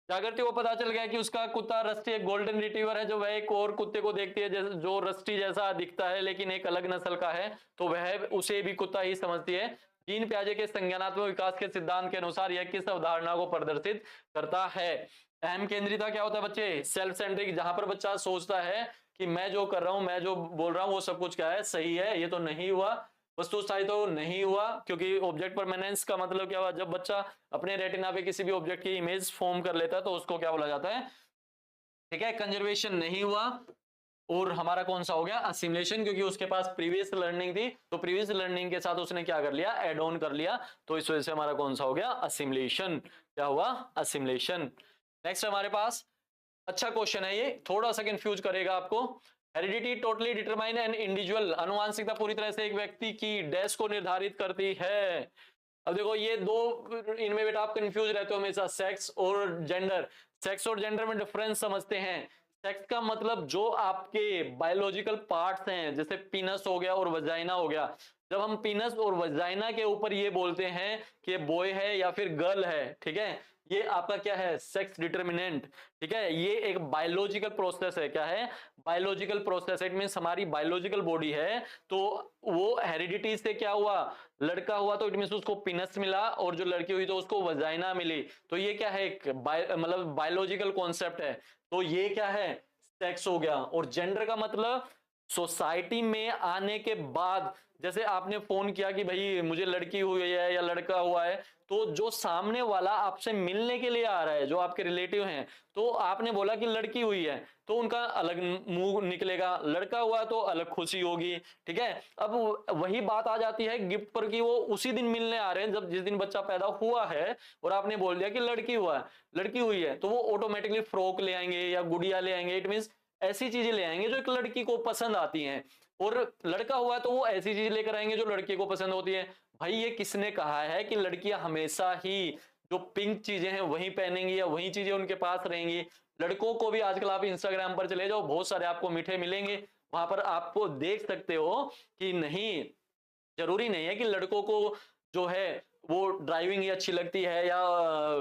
जागृति को पता चल गया कि उसका कुत्ता रस्टी एक गोल्डन रिट्रीवर है, जो वह एक और कुत्ते को देखती है जो रस्टी जैसा दिखता है लेकिन एक अलग नस्ल का है, तो वह उसे भी कुत्ता ही समझती है। जीन पियाजे के संज्ञानात्मक विकास के सिद्धांत के अनुसार यह किस अवधारणा को प्रदर्शित करता है। अहम केंद्रिता क्या होता है बच्चे, सेल्फ सेंट्रिक, जहां पर बच्चा सोचता है कि मैं जो कर रहा हूं, मैं जो बोल रहा हूं वो सब कुछ क्या है, सही है, ये तो नहीं हुआ। वस्तुस्थायी तो नहीं हुआ, क्योंकि ऑब्जेक्ट परमानेंस का मतलब क्या हुआ, जब बच्चा अपने रेटिना पे किसी भी ऑब्जेक्ट की इमेज फॉर्म कर लेता है तो उसको क्या बोला जाता है। ठीक है, कंजर्वेशन नहीं हुआ। और हमारा कौन सा हो गया, असिमुलेशन, क्योंकि उसके पास प्रीवियस लर्निंग थी, तो प्रीवियस लर्निंग के साथ उसने क्या कर लिया, एड ऑन कर लिया। तो इस वजह से हमारा कौन सा हो गया, असिमुलेशन। क्या हुआ, असिमुलेशन। नेक्स्ट हमारे पास अच्छा क्वेश्चन है, ये थोड़ा सा कंफ्यूज करेगा आपको। Heredity totally determine an individual, अनुवांशिकता पूरी तरह से एक व्यक्ति की डैश को निर्धारित करती है। अब देखो ये दो, इनमें बेटा आप कंफ्यूज रहते हो हमेशा, सेक्स और जेंडर। सेक्स और जेंडर में डिफरेंस समझते हैं। सेक्स का मतलब जो आपके बायोलॉजिकल पार्ट्स हैं, जैसे पीनस हो गया और वजाइना हो गया। जब हम पीनस और वजाइना के ऊपर ये बोलते हैं कि बॉय है या फिर गर्ल है, ठीक है, ये आपका क्या है, सेक्स डिटर्मिनेंट। ठीक है, ये एक बायोलॉजिकल प्रोसेस है, क्या है, बायोलॉजिकल प्रोसेस। इट मींस हमारी बायोलॉजिकल बॉडी है, तो वो हेरिडिटी से क्या हुआ, लड़का हुआ तो इट मींस उसको पिनस मिला, और जो लड़की हुई तो उसको वजाइना मिली। तो ये क्या है, एक मतलब बायोलॉजिकल कॉन्सेप्ट है। तो ये क्या है, सेक्स हो गया। और जेंडर का मतलब सोसाइटी में आने के बाद, जैसे आपने फोन किया कि भाई मुझे लड़की हुई है या लड़का हुआ है, तो जो सामने वाला आपसे मिलने के लिए आ रहा है, जो आपके रिलेटिव हैं, तो आपने बोला कि लड़की हुई है तो उनका अलग मुंह निकलेगा, लड़का हुआ तो अलग खुशी होगी। ठीक है, अब वही बात आ जाती है गिफ्ट पर कि वो उसी दिन मिलने आ रहे हैं जब जिस दिन बच्चा पैदा हुआ है, और आपने बोल दिया कि लड़की हुआ है, लड़की हुई है, तो वो ऑटोमेटिकली फ्रॉक ले आएंगे या गुड़िया ले आएंगे। इट मींस ऐसी चीजें ले आएंगे जो एक लड़की को पसंद आती हैं। और लड़का हुआ है तो वो ऐसी चीज लेकर आएंगे जो लड़की को पसंद होती है। भाई ये किसने कहा है कि लड़कियां हमेशा ही जो पिंक चीजें हैं वही पहनेंगी या वही चीजें उनके पास रहेंगी। लड़कों को भी आजकल आप इंस्टाग्राम पर चले जाओ, बहुत सारे आपको मीठे मिलेंगे, वहां पर आपको देख सकते हो कि नहीं, जरूरी नहीं है कि लड़कों को जो है वो ड्राइविंग ही अच्छी लगती है या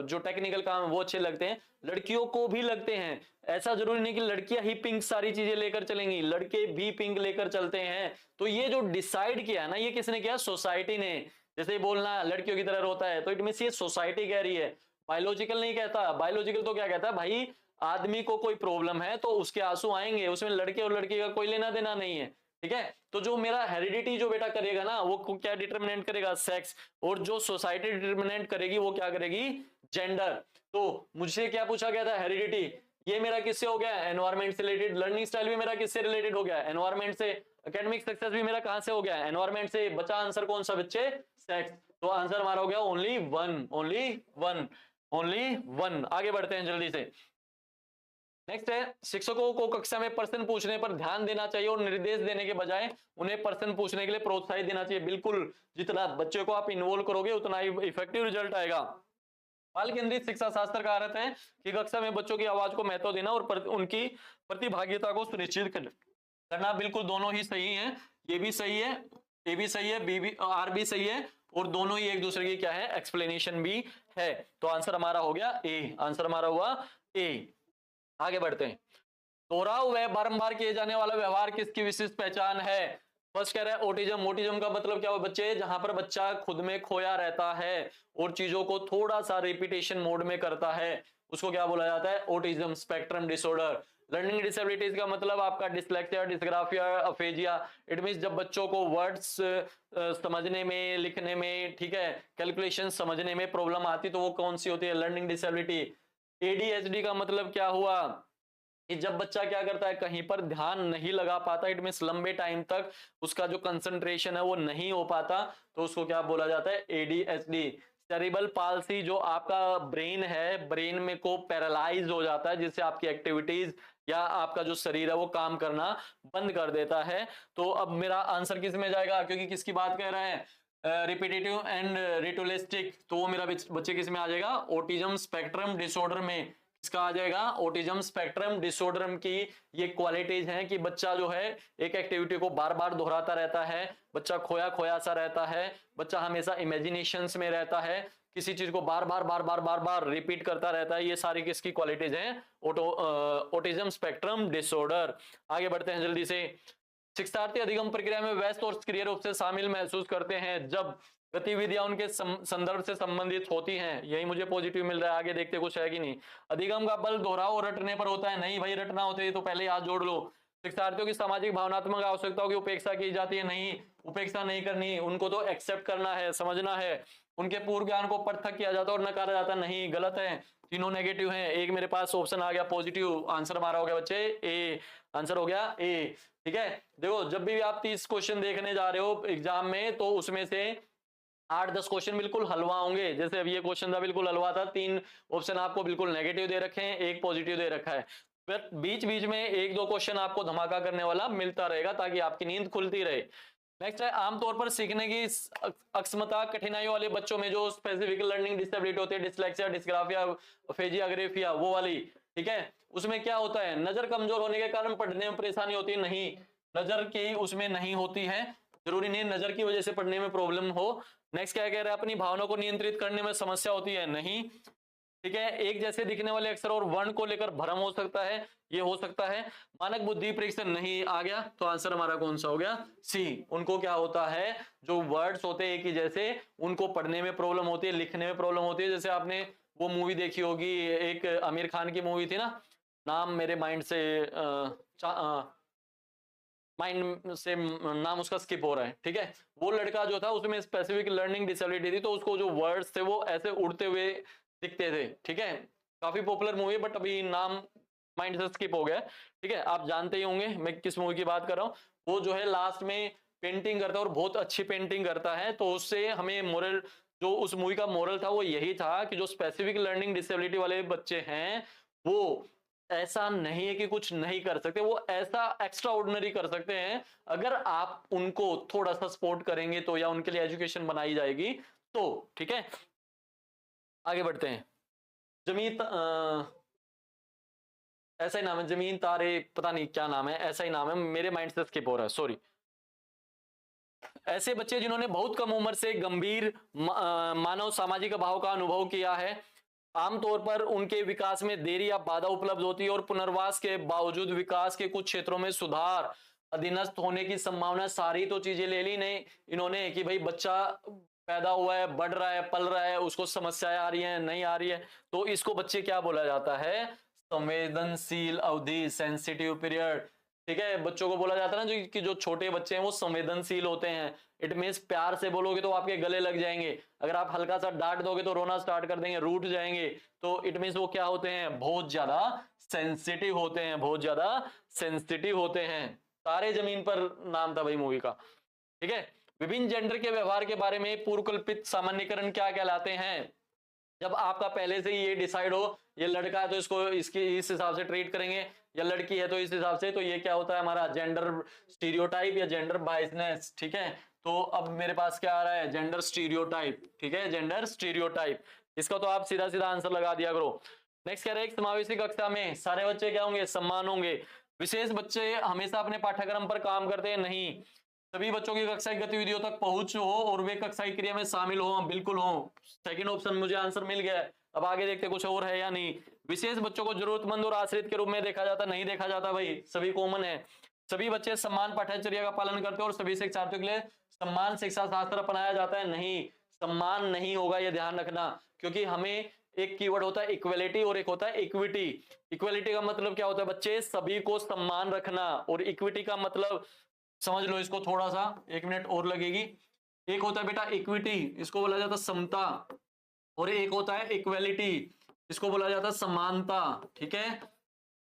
जो टेक्निकल काम है वो अच्छे लगते हैं, लड़कियों को भी लगते हैं। ऐसा जरूरी नहीं कि लड़कियां ही पिंक सारी चीजें लेकर चलेंगी, लड़के भी पिंक लेकर चलते हैं। तो ये जो डिसाइड किया ना, ये किसने किया? सोसाइटी ने। जैसे बोलना लड़कियों की तरह रोता है, तो इट मींस ये सोसाइटी कह रही है, बायोलॉजिकल नहीं कहता। बायोलॉजिकल तो क्या कहता है भाई, आदमी को कोई प्रॉब्लम है तो उसके आंसू आएंगे, उसमें लड़के और लड़की का कोई लेना देना नहीं है। ठीक है, तो जो मेरा हेरिडिटी जो बेटा करेगा ना, वो क्या डिटरमिनेट करेगा? सेक्स। और जो सोसाइटी डिटरमिनेट करेगी वो क्या करेगी? जेंडर। तो मुझसे क्या पूछा गया था? हेरिडिटी। ये मेरा किससे हो गया? एनवायरमेंट से रिलेटेड। लर्निंग स्टाइल भी मेरा किससे रिलेटेड हो गया? एनवायरमेंट से। एकेडमिक सक्सेस भी मेरा कहां से हो गया? एनवायरमेंट से। बचा आंसर कौन सा बच्चे? सेक्स। तो आंसर हमारा हो गया only one, only one, only one. आगे बढ़ते हैं जल्दी से। नेक्स्ट है, शिक्षकों को कक्षा में प्रश्न पूछने पर ध्यान देना चाहिए और निर्देश देने के बजाय उन्हें प्रश्न पूछने के लिए प्रोत्साहित देना चाहिए। बिल्कुल, जितना बच्चे को आप इन्वॉल्व करोगे उतना ही इफेक्टिव रिजल्ट आएगा। बाल केंद्रित शिक्षा शास्त्र का अर्थ है कि कक्षा में बच्चों की आवाज को महत्व देना और उनकी प्रतिभागिता को सुनिश्चित करना। बिल्कुल, दोनों ही सही है। ये भी सही है, ए भी सही है, बी भी, आर भी सही है, और दोनों ही एक दूसरे की क्या है? एक्सप्लेनेशन भी है। तो आंसर हमारा हो गया ए। आंसर हमारा हुआ ए। आगे बढ़ते हैं। दोहराव व बारंबार किए जाने वाला व्यवहार किसकी विशिष्ट पहचान है? फर्स्ट कह रहा है ओटिज्म। ओटिज्म का मतलब क्या हुआ बच्चे? जहां पर बच्चा खुद में खोया रहता है और चीजों को थोड़ा सा रिपीटेशन मोड में करता है, उसको क्या बोला जाता है? ओटिज्म स्पेक्ट्रम डिसऑर्डर। लर्निंग डिसेबिलिटीज का मतलब आपका dyslexia, dysgraphia, aphasia. It means जब बच्चों को वर्ड्स समझने में, लिखने में, ठीक है, कैलकुलेशन समझने में प्रॉब्लम आती, तो वो कौन सी होती है? Learning disability. एडीएचडी का मतलब क्या हुआ? कि जब बच्चा क्या करता है, कहीं पर ध्यान नहीं लगा पाता, इट मींस लंबे टाइम तक उसका जो कंसंट्रेशन है वो नहीं हो पाता, तो उसको क्या बोला जाता है? एडीएचडी। सेरिब्रल पाल्सी, जो आपका ब्रेन है, ब्रेन में को पैरालाइज हो जाता है, जिससे आपकी एक्टिविटीज या आपका जो शरीर है वो काम करना बंद कर देता है। तो अब मेरा आंसर किस में जाएगा? क्योंकि किसकी बात कर रहे हैं? रिपीटेटिव एंड रिटुलिस्टिक, तो वो मेरा बच्चे किस में आ जाएगा? ऑटिज्म स्पेक्ट्रम डिसऑर्डर में। इसका आ जाएगा ऑटिज्म स्पेक्ट्रम डिसऑर्डर की ये क्वालिटीज हैं कि बच्चा जो है एक एक्टिविटी को बार बार दोहराता रहता है, बच्चा खोया खोया सा रहता है, बच्चा हमेशा इमेजिनेशंस में रहता है, किसी चीज को बार बार बार बार बार बार रिपीट करता रहता है। ये सारी किसकी क्वालिटीज हैं? Autism spectrum disorder. आगे बढ़ते हैं जल्दी से। शिक्षार्थी अधिगम प्रक्रिया में व्यस्त और सक्रिय रूप से शामिल महसूस करते हैं जब गतिविधियां उनके संदर्भ से संबंधित होती हैं। यही मुझे पॉजिटिव मिल रहा है। आगे देखते कुछ है कि नहीं। अधिगम का बल दोहराव और रटने पर होता है। नहीं भाई, रटना होते है तो पहले याद जोड़ लो। शिक्षार्थियों की सामाजिक भावनात्मक आवश्यकताओं की उपेक्षा की जाती है। नहीं, उपेक्षा नहीं करनी, उनको तो एक्सेप्ट करना है, समझना है। उनके पूर्व ज्ञान को पृथक किया जाता है और नकारा जाता है। नहीं, गलत है, तीनों नेगेटिव हैं। एक मेरे पास ऑप्शन आ गया पॉजिटिव। आंसर हमारा हो गया बच्चे ए। आंसर हो गया ए। ठीक है, देखो जब भी आप 30 क्वेश्चन देखने जा रहे हो एग्जाम में, तो उसमें से 8-10 क्वेश्चन बिल्कुल हलवा होंगे। जैसे अब ये क्वेश्चन था बिल्कुल हलवा था, 3 ऑप्शन आपको बिल्कुल नेगेटिव दे रखे हैं, एक पॉजिटिव दे रखा है। फिर बीच बीच में 1-2 क्वेश्चन आपको धमाका करने वाला मिलता रहेगा ताकि आपकी नींद खुलती रहे। नेक्स्ट है, आमतौर पर सीखने की अक्षमता कठिनाइयों वाले बच्चों में जो स्पेसिफिक लर्निंग डिसेबिलिटी होती है, डिसलेक्सिया, डिस्ग्राफिया, फेजिया, ग्रेफिया, वो वाली, ठीक है, उसमें क्या होता है? नजर कमजोर होने के कारण पढ़ने में परेशानी होती है। नहीं, नजर की उसमें नहीं होती है, जरूरी नहीं नजर की वजह से पढ़ने में प्रॉब्लम हो। नेक्स्ट क्या कह रहे हैं? अपनी भावनाओं को नियंत्रित करने में समस्या होती है। नहीं, ठीक है, एक जैसे दिखने वाले अक्षर और वर्ण को लेकर भ्रम हो सकता है, ये हो सकता है। मानक बुद्धि परीक्षण नहीं आ गया, तो आंसर हमारा कौन सा हो गया? सी। उनको क्या होता है, जो वर्ड्स होते हैं एक ही जैसे, उनको पढ़ने में प्रॉब्लम होती है, लिखने में प्रॉब्लम होती है। जैसे आपने वो मूवी देखी होगी, एक आमिर खान की मूवी थी ना, नाम मेरे माइंड से माइंड से नाम उसका स्किप हो रहा है। ठीक है, वो लड़का जो था उसमें स्पेसिफिक लर्निंग डिसेबिलिटी थी, तो उसको जो वर्ड्स थे वो ऐसे उड़ते हुए दिखते थे। ठीक है, काफी पॉपुलर मूवी, बट अभी नाम माइंड से स्किप हो गया। ठीक है, आप जानते ही होंगे मैं किस मूवी की बात कर रहा हूँ। वो जो है लास्ट में पेंटिंग करता है और बहुत अच्छी पेंटिंग करता है, तो उससे हमें मोरल, जो उस मूवी का मोरल था वो यही था कि जो स्पेसिफिक लर्निंग डिसेबिलिटी वाले बच्चे हैं वो ऐसा नहीं है कि कुछ नहीं कर सकते, वो ऐसा एक्स्ट्रा ऑर्डिनरी कर सकते हैं अगर आप उनको थोड़ा सा सपोर्ट करेंगे तो, या उनके लिए एजुकेशन बनाई जाएगी तो। ठीक है, आगे बढ़ते हैं। जमीत ऐसा ही नाम है, जमीन तारे, पता नहीं क्या नाम है, ऐसा ही नाम है, मेरे माइंड से स्किप हो रहा है, सॉरी। ऐसे बच्चे जिन्होंने बहुत कम उम्र से गंभीर मानव सामाजिक अभाव का अनुभव किया है, आमतौर पर उनके विकास में देरी या बाधा उपलब्ध होती है और पुनर्वास के बावजूद विकास के कुछ क्षेत्रों में सुधार, अधीनस्थ होने की संभावना। सारी तो चीजें ले ली नहीं इन्होंने कि भाई बच्चा पैदा हुआ है, बढ़ रहा है, पल रहा है, उसको समस्याएं आ रही हैं, नहीं आ रही है, तो इसको बच्चे क्या बोला जाता है, संवेदनशील अवधि, सेंसिटिव पीरियड। ठीक है, बच्चों को बोला जाता है ना जो कि जो छोटे बच्चे हैं वो संवेदनशील होते हैं। इट मीन्स प्यार से बोलोगे तो आपके गले लग जाएंगे, अगर आप हल्का सा डांट दोगे तो रोना स्टार्ट कर देंगे, रूठ जाएंगे। तो इट मीन्स वो क्या होते हैं, बहुत ज्यादा सेंसिटिव होते हैं, बहुत ज्यादा सेंसिटिव होते हैं। तारे जमीन पर नाम था भाई मूवी का। ठीक है, विभिन्न जेंडर के व्यवहार के बारे में पूर्वकल्पित सामान्यकरण क्या कहलाते हैं। जब आपका पहले से ही ये डिसाइड हो ये लड़का है तो इसको इसकी इस हिसाब से ट्रीट करेंगे, या लड़की है तो इस हिसाब से, तो ये क्या होता है हमारा जेंडर स्टीरियोटाइप या जेंडर बायसनेस। ठीक है, तो अब मेरे पास क्या आ रहा है, जेंडर स्टीरियोटाइप। ठीक है, जेंडर स्टीरियोटाइप, इसका तो आप सीधा सीधा आंसर लगा दिया करो। नेक्स्ट कह रहे हैं समावेशी कक्षा में सारे बच्चे क्या होंगे, समान होंगे। विशेष बच्चे हमेशा अपने पाठ्यक्रम पर काम करते हैं, नहीं। सभी बच्चों की कक्षाई गतिविधियों तक पहुंच हो और वे कक्षाई क्रिया में शामिल हो, बिल्कुल हो। सेकंड ऑप्शन मुझे आंसर मिल गया है। अब आगे देखते कुछ और है या नहीं। विशेष बच्चों को जरूरतमंद और आश्रित के रूप में देखा जाता, नहीं देखा जाता भाई, सभी कॉमन है। सभी बच्चे समान पाठ्यचर्या का पालन करते हैं और सभी शिक्षार्थियों के लिए समान शिक्षा शास्त्र अपनाया जाता है, नहीं। सम्मान नहीं होगा, ये ध्यान रखना, क्योंकि हमें एक कीवर्ड होता है इक्वलिटी और एक होता है इक्विटी। इक्वलिटी का मतलब क्या होता है बच्चे, सभी को सम्मान रखना, और इक्विटी का मतलब समझ लो इसको थोड़ा सा, 1 मिनट और लगेगी। एक होता है बेटा इक्विटी, इसको बोला जाता है समता, और एक होता है इक्वेलिटी, इसको बोला जाता है समानता। ठीक है,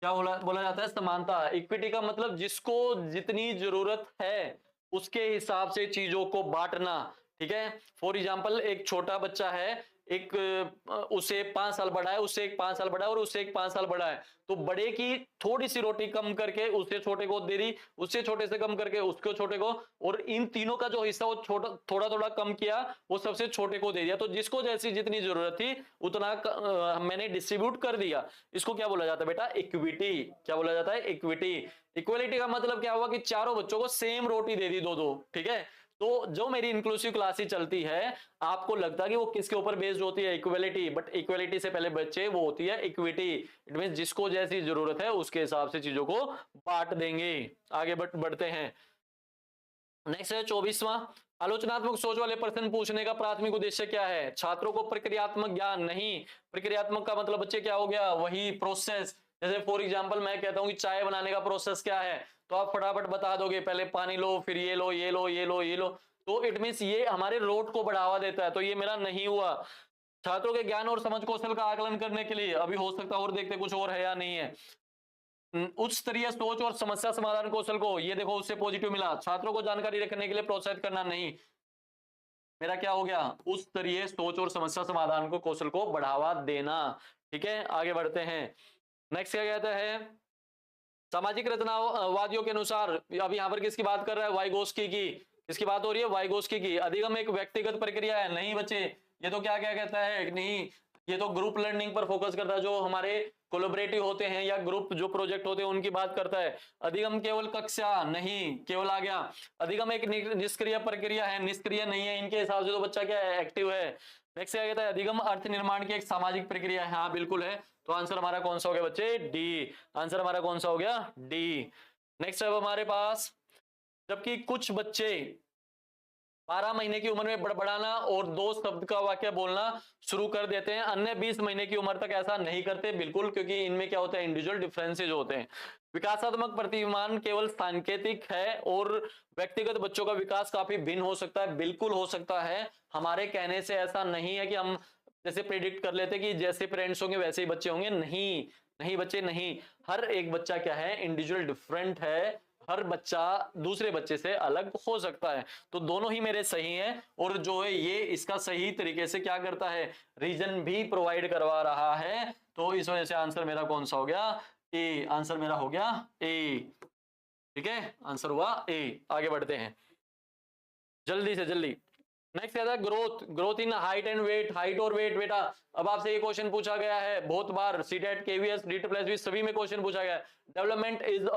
क्या बोला बोला जाता है, समानता। इक्विटी का मतलब जिसको जितनी जरूरत है उसके हिसाब से चीजों को बांटना। ठीक है, फॉर एग्जाम्पल एक छोटा बच्चा है, एक उसे 5 साल बड़ा है, उससे एक 5 साल बड़ा है, और उससे एक 5 साल बड़ा है, तो बड़े की थोड़ी सी रोटी कम करके उससे छोटे को दे दी, उससे छोटे से कम करके उसको छोटे को, और इन तीनों का जो हिस्सा वो छोटा थोड़ा थोड़ा कम किया, वो सबसे छोटे को दे दिया। तो जिसको जैसी जितनी जरूरत थी उतना मैंने डिस्ट्रीब्यूट कर दिया। इसको क्या बोला जाता है बेटा, इक्विटी। क्या बोला जाता है, इक्विटी। इक्वलिटी का मतलब क्या हुआ कि चारों बच्चों को सेम रोटी दे दी, दो दो। ठीक है, तो जो मेरी इंक्लूसिव क्लासेस चलती है, आपको लगता है कि वो किसके ऊपर बेस्ड होती है, इक्वलिटी, बट इक्वलिटी से पहले बच्चे वो होती है इक्विटी। इट मीन जिसको जैसी जरूरत है उसके हिसाब से चीजों को बांट देंगे। आगे बढ़ते हैं। नेक्स्ट है 24वां, आलोचनात्मक सोच वाले प्रश्न पूछने का प्राथमिक उद्देश्य क्या है। छात्रों को प्रक्रियात्मक ज्ञान, नहीं। प्रक्रियात्मक का मतलब बच्चे क्या हो गया, वही प्रोसेस। जैसे फॉर एग्जांपल मैं कहता हूं कि चाय बनाने का प्रोसेस क्या है, तो आप फटाफट बता दोगे, पहले पानी लो, फिर ये लो, ये लो, ये लो, ये लो। तो इट मीन्स ये हमारे रोट को बढ़ावा देता है, तो ये मेरा नहीं हुआ। छात्रों के ज्ञान और समझ कौशल का आकलन करने के लिए, अभी हो सकता है और देखते कुछ और है या नहीं है। उच्च स्तरीय सोच और समस्या समाधान कौशल को, ये देखो उससे पॉजिटिव मिला। छात्रों को जानकारी रखने के लिए प्रोत्साहित करना, नहीं। मेरा क्या हो गया, उच्च स्तरीय सोच और समस्या समाधान को कौशल को बढ़ावा देना। ठीक है, आगे बढ़ते हैं। नेक्स्ट क्या कहता है, सामाजिक रचनावादियों के अनुसार, अब यहाँ पर किसकी बात कर रहा है, वाइगोस्की की। किसकी बात हो रही है, वाइगोस्की की। अधिगम एक व्यक्तिगत प्रक्रिया है, नहीं बच्चे, ये तो क्या क्या कहता है, नहीं, ये तो ग्रुप लर्निंग पर फोकस करता है, जो हमारे कोलैबोरेटिव होते हैं या ग्रुप जो प्रोजेक्ट होते हैं उनकी बात करता है। अधिगम केवल कक्षा, नहीं, केवल आ गया। अधिगम एक निष्क्रिय प्रक्रिया है, निष्क्रिय नहीं है, इनके हिसाब से तो बच्चा क्या है, एक्टिव है। नेक्स्ट क्या कहता है, अधिगम अर्थ निर्माण की एक सामाजिक प्रक्रिया है, हाँ बिल्कुल है। तो आंसर हमारा कौन सा हो गया बच्चे, डी। आंसर हमारा कौन सा हो गया, डी। नेक्स्ट है हमारे पास, जबकि कुछ बच्चे 12 महीने की उम्र में बड़बड़ाना और 2 शब्द का वाक्य बोलना शुरू कर देते हैं, अन्य 20 महीने की उम्र तक ऐसा नहीं करते, बिल्कुल, क्योंकि इनमें क्या होता है, इंडिविजुअल डिफरेंसेज होते हैं। विकासात्मक प्रतिमान केवल सांकेतिक है और व्यक्तिगत बच्चों का विकास काफी भिन्न हो सकता है, बिल्कुल हो सकता है। हमारे कहने से ऐसा नहीं है कि हम जैसे प्रेडिक्ट कर लेते कि जैसे पेरेंट्स होंगे वैसे ही बच्चे होंगे, नहीं, नहीं बच्चे, नहीं। हर एक बच्चा क्या है, इंडिविजुअल डिफरेंट है, हर बच्चा दूसरे बच्चे से अलग हो सकता है। तो दोनों ही मेरे सही हैं, और जो है ये इसका सही तरीके से क्या करता है, रीजन भी प्रोवाइड करवा रहा है। तो इस वजह से आंसर मेरा कौन सा हो गया, ए। आंसर मेरा हो गया ए। ठीक है, आंसर हुआ ए। आगे बढ़ते हैं जल्दी से जल्दी। नेक्स्ट आता है growth, growth in height and weight, height और वेट। बेटा अब आपसे ये क्वेश्चन पूछा गया है बहुत बार, सीटेट, केवीएस, डीटी+भी सभी में क्वेश्चन पूछा गया है। Development is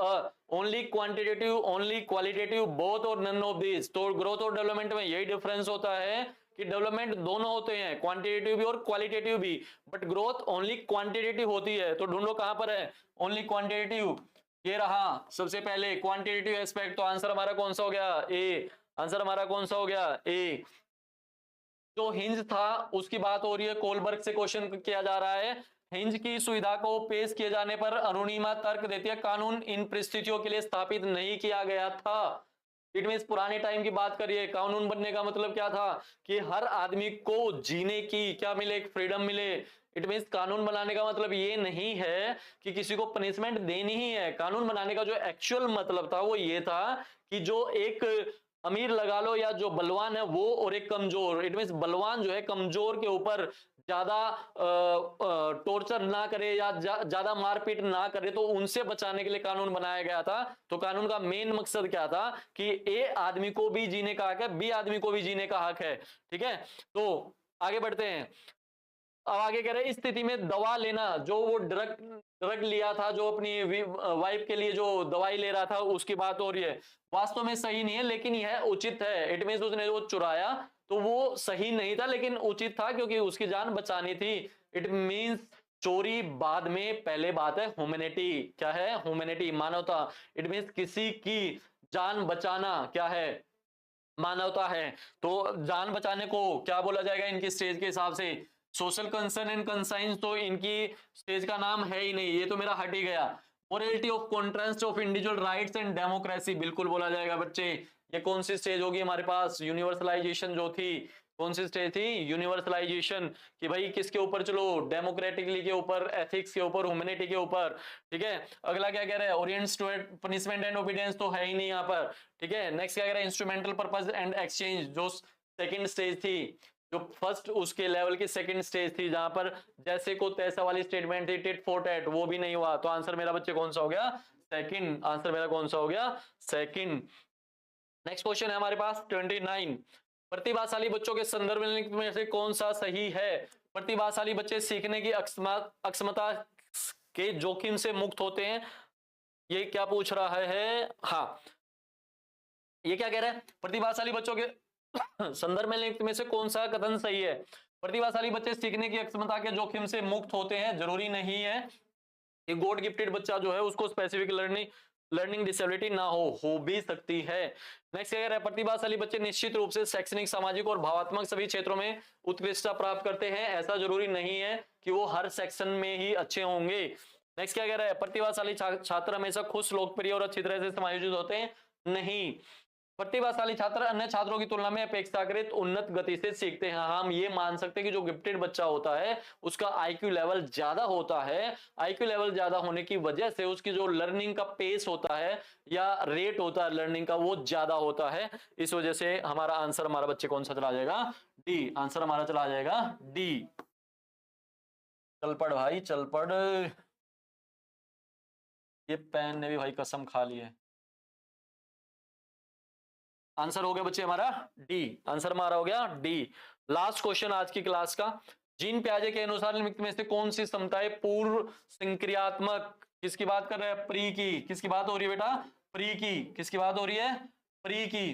only quantitative, only qualitative, both और नन ऑफ दिस। तो ग्रोथ और डेवलपमेंट में यही डिफरेंस होता है कि डेवलपमेंट दोनों होते हैं, क्वांटिटेटिव भी और क्वालिटेटिव भी, बट ग्रोथ ओनली क्वांटिटेटिव होती है। तो ढूंढो कहां पर है ओनली क्वांटिटेटिव। ये रहा सबसे पहले क्वांटिटेटिव एस्पेक्ट। तो आंसर हमारा कौन सा हो गया? ए। आंसर हमारा कौन सा हो गया? ए। जो हिंज था उसकी बात हो रही है, कोलबर्ग से क्वेश्चन किया जा रहा है। हिंज की सुविधा को पेश किए जाने पर अरुणिमा तर्क देती है, कानून इन परिस्थितियों के लिए स्थापित नहीं किया गया था। इट मीन्स पुराने टाइम की बात करिए। कानून बनने का मतलब क्या था कि हर आदमी को जीने की क्या मिले, एक फ्रीडम मिले। इट मीन्स कानून बनाने का मतलब ये नहीं है कि किसी को पनिशमेंट देनी ही है। कानून बनाने का जो एक्चुअल मतलब था वो ये था कि जो एक अमीर लगा लो या जो बलवान है वो, और एक कमजोर, इट मीन्स बलवान जो है कमजोर के ऊपर ज्यादा टॉर्चर ना करे या ज्यादा मारपीट ना करे, तो उनसे बचाने के लिए कानून बनाया गया था। तो कानून का मेन मकसद क्या था कि ए आदमी को भी जीने का हक है, बी आदमी को भी जीने का हक है। ठीक है, तो आगे बढ़ते हैं। अब आगे कह रहे हैं, इस स्थिति में दवा लेना, जो वो ड्रग ड्रग लिया था, जो अपनी वाइफ के लिए जो दवाई ले रहा था, उसकी बात हो रही है, वास्तव में सही नहीं है लेकिन यह उचित है। इट मीन्स उसने वो चुराया तो वो सही नहीं था लेकिन उचित था क्योंकि उसकी जान बचानी थी। इट मीन्स चोरी बाद में, पहले बात है ह्यूमैनिटी। क्या है? ह्यूमैनिटी, मानवता। इट मीन्स किसी की जान बचाना क्या है? मानवता है। तो जान बचाने को क्या बोला जाएगा इनकी स्टेज के हिसाब से? Social concern and conscience. तो इनकी स्टेज का नाम है ही नहीं, ये तो मेरा हट ही गया। Morality of contrast of individual rights and democracy, बिल्कुल बोला जाएगा बच्चे। ये कौन सी स्टेज होगी हमारे पास? यूनिवर्सलाइजेशन जो थी, कौन सी स्टेज थी? यूनिवर्सलाइजेशन। कि भाई किसके ऊपर चलो? डेमोक्रेटिकली के ऊपर, एथिक्स के ऊपर, ह्यूमैनिटी के ऊपर। ठीक है, अगला क्या कह रहा है? ओरिएंट्स टू पनिशमेंट एंड ओबीडियंस, तो है ही नहीं यहाँ पर। ठीक है, नेक्स्ट क्या कह रहा है? इंस्ट्रूमेंटल पर्पस एंड एक्सचेंज, जो सेकंड स्टेज थी। जो फर्स्ट उसके लेवल की सेकंड स्टेज थी, जहां पर जैसे को तैसा वाली स्टेटमेंट थी, टिट फॉर टैट, वो भी नहीं हुआ। तो आंसर मेरा बच्चे कौन सा हो गया? सेकंड। आंसर मेरा कौन सा हो गया? सेकंड। नेक्स्ट क्वेश्चन है हमारे पास 29। प्रतिभाशाली बच्चों के संदर्भ में से कौन सा सही है? प्रतिभाशाली बच्चे सीखने की अक्षमता के जोखिम से मुक्त होते हैं। ये क्या पूछ रहा है? हाँ, ये क्या कह रहा है? प्रतिभाशाली बच्चों के संदर्भ में से कौन सा कथन सही है? प्रतिभाशाली बच्चे सीखने की अक्षमता के जोखिम से मुक्त होते हैं, जरूरी नहीं है कि गॉड गिफ्टेड बच्चा जो है उसको स्पेसिफिक लर्निंग डिसेबिलिटी ना हो भी सकती है। नेक्स्ट क्या कह रहा है? प्रतिभाशाली बच्चे निश्चित रूप से शैक्षणिक, सामाजिक और भावात्मक सभी क्षेत्रों में उत्कृष्टता प्राप्त करते हैं। ऐसा जरूरी नहीं है कि वो हर सेक्शन में ही अच्छे होंगे। नेक्स्ट क्या कह रहा है? प्रतिभाशाली छात्र हमेशा खुश, लोकप्रिय और अच्छी तरह से समायोजित होते हैं? नहीं। प्रतिभाशाली छात्र अन्य छात्रों की तुलना में अपेक्षाकृत उन्नत गति से सीखते हैं। हम ये मान सकते हैं कि जो गिफ्टेड बच्चा होता है उसका आईक्यू लेवल ज्यादा होता है। आईक्यू लेवल ज्यादा होने की वजह से उसकी जो लर्निंग का पेस होता है या रेट होता है लर्निंग का, वो ज्यादा होता है। इस वजह से हमारा आंसर, हमारा बच्चे कौन सा चला जाएगा? डी। आंसर हमारा चला जाएगा डी। चल पड़ भाई, चल पड़। ये पेन ने भी भाई कसम खा ली है। आंसर हो गया बच्चे हमारा डी। आंसर हमारा हो गया डी। लास्ट क्वेश्चन आज की क्लास का। जीन पियाजे के अनुसार निम्नलिखित में से कौन सी समताएं पूर्व संक्रियात्मक, किसकी बात कर रहे हैं? प्री की। किसकी बात हो रही है बेटा? प्री की। किसकी बात हो रही है? प्री की।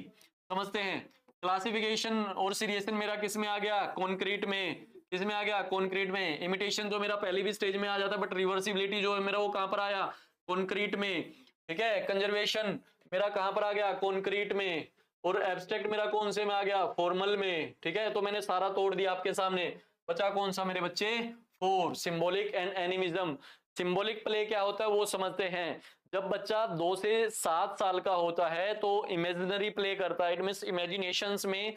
समझते हैं। क्लासिफिकेशन और सीरिएशन मेरा किस में आ गया? कॉन्क्रीट में। किस में आ गया? कॉन्क्रीट में। इमिटेशन जो मेरा पहले भी स्टेज में आ जाता है, बट रिवर्सिबिलिटी जो है मेरा वो कहां पर आया? कॉन्क्रीट में। ठीक है, कंजर्वेशन मेरा कहां पर आ गया? कॉन्क्रीट में। और एब्स्ट्रैक्ट मेरा कौन से में आ गया? फॉर्मल में। ठीक है, तो मैंने सारा तोड़ दिया आपके सामने। बचा कौन सा मेरे बच्चे? 4, symbolic and animism. Symbolic play क्या होता है वो समझते हैं। जब बच्चा 2 से 7 साल का होता है तो इमेजिनरी प्ले करता है। इट मींस इमेजिनेशंस में,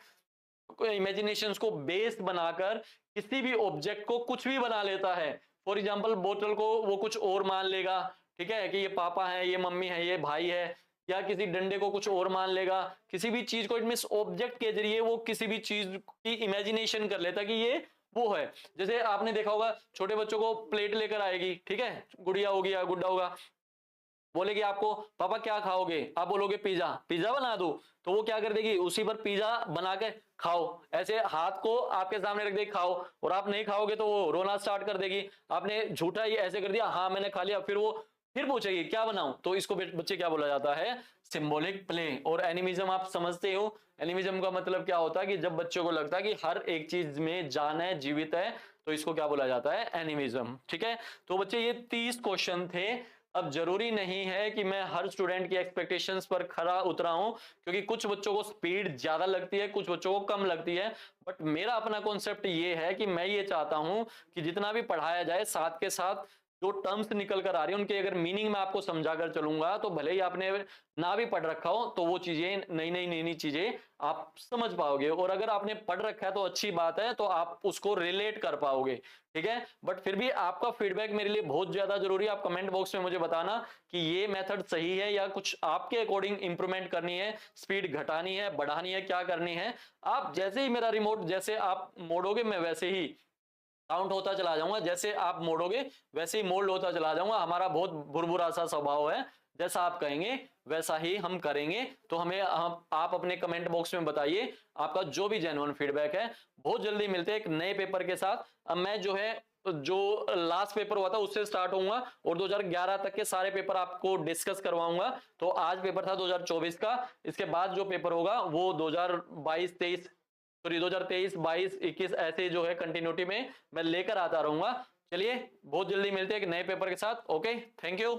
इमेजिनेशंस को बेस बनाकर किसी भी ऑब्जेक्ट को कुछ भी बना लेता है। फॉर एग्जांपल बोतल को वो कुछ और मान लेगा। ठीक है, कि ये पापा है, ये मम्मी है, ये भाई है, या किसी डंडे को कुछ और मान लेगा। किसी भी चीज को, इट मींस ऑब्जेक्ट के जरिए वो किसी भी चीज की इमेजिनेशन कर लेता है कि ये वो है। जैसे आपने देखा होगा छोटे बच्चों को प्लेट लेकर आएगी, ठीक है, गुड़िया होगी या गुड्डा होगा, बोलेगी आपको पापा क्या खाओगे, आप बोलोगे पिज्जा, पिज्जा बना दूं, तो वो क्या कर देगी, उसी पर पिज्जा बना के खाओ, ऐसे हाथ को आपके सामने रख देगी खाओ, और आप नहीं खाओगे तो वो रोना स्टार्ट कर देगी। आपने झूठा ही ऐसे कर दिया, हाँ मैंने खा लिया, फिर वो फिर पूछेगी क्या बनाऊं, तो इसको बच्चे क्या बोला जाता है, सिंबॉलिक प्ले। और एनिमिज्म आप समझते हो, एनिमिज्म का मतलब क्या होता है कि जब बच्चों को लगता है कि हर एक चीज में जान है, जीवित है, तो इसको क्या बोला जाता है, एनिमिज्म। ठीक है, तो बच्चे ये 30 क्वेश्चन थे। अब जरूरी नहीं है कि मैं हर स्टूडेंट की एक्सपेक्टेशंस पर खरा उतरा हूं, क्योंकि कुछ बच्चों को स्पीड ज्यादा लगती है, कुछ बच्चों को कम लगती है। बट मेरा अपना कॉन्सेप्ट ये है कि मैं ये चाहता हूं कि जितना भी पढ़ाया जाए, साथ के साथ जो टर्म्स निकल कर आ रही है उनके अगर मीनिंग मैं आपको समझा कर चलूंगा, तो भले ही आपने ना भी पढ़ रखा हो, तो वो चीजें नई नई चीजें आप समझ पाओगे, और अगर आपने पढ़ रखा है तो अच्छी बात है, तो आप उसको रिलेट कर पाओगे। ठीक है, बट फिर भी आपका फीडबैक मेरे लिए बहुत ज्यादा जरूरी है। आप कमेंट बॉक्स में मुझे बताना कि ये मेथड सही है या कुछ आपके अकॉर्डिंग इंप्रूवमेंट करनी है, स्पीड घटानी है, बढ़ानी है, क्या करनी है। आप जैसे ही मेरा रिमोट जैसे आप मोड़ोगे, मैं वैसे ही काउंट होता चला जाऊंगा, जैसे आप मोड़ोगे वैसे ही मोल्ड होता चला जाऊंगा। हमारा बहुत बुरबुरा सा स्वभाव है, जैसा आप कहेंगे वैसा ही हम करेंगे। तो आप अपने कमेंट बॉक्स में बताइए आपका जो भी जेन्युइन फीडबैक है। बहुत जल्दी मिलते हैं एक नए पेपर के साथ। अब मैं जो लास्ट पेपर हुआ था उससे स्टार्ट होऊंगा, और 2011 तक के सारे पेपर आपको डिस्कस करवाऊंगा। तो आज पेपर था 2024 का, इसके बाद जो पेपर होगा वो 2022-23, सॉरी 2023, 22, 21 ऐसे जो है कंटिन्यूटी में मैं लेकर आता रहूंगा। चलिए बहुत जल्दी मिलते हैं एक नए पेपर के साथ। Okay, thank you.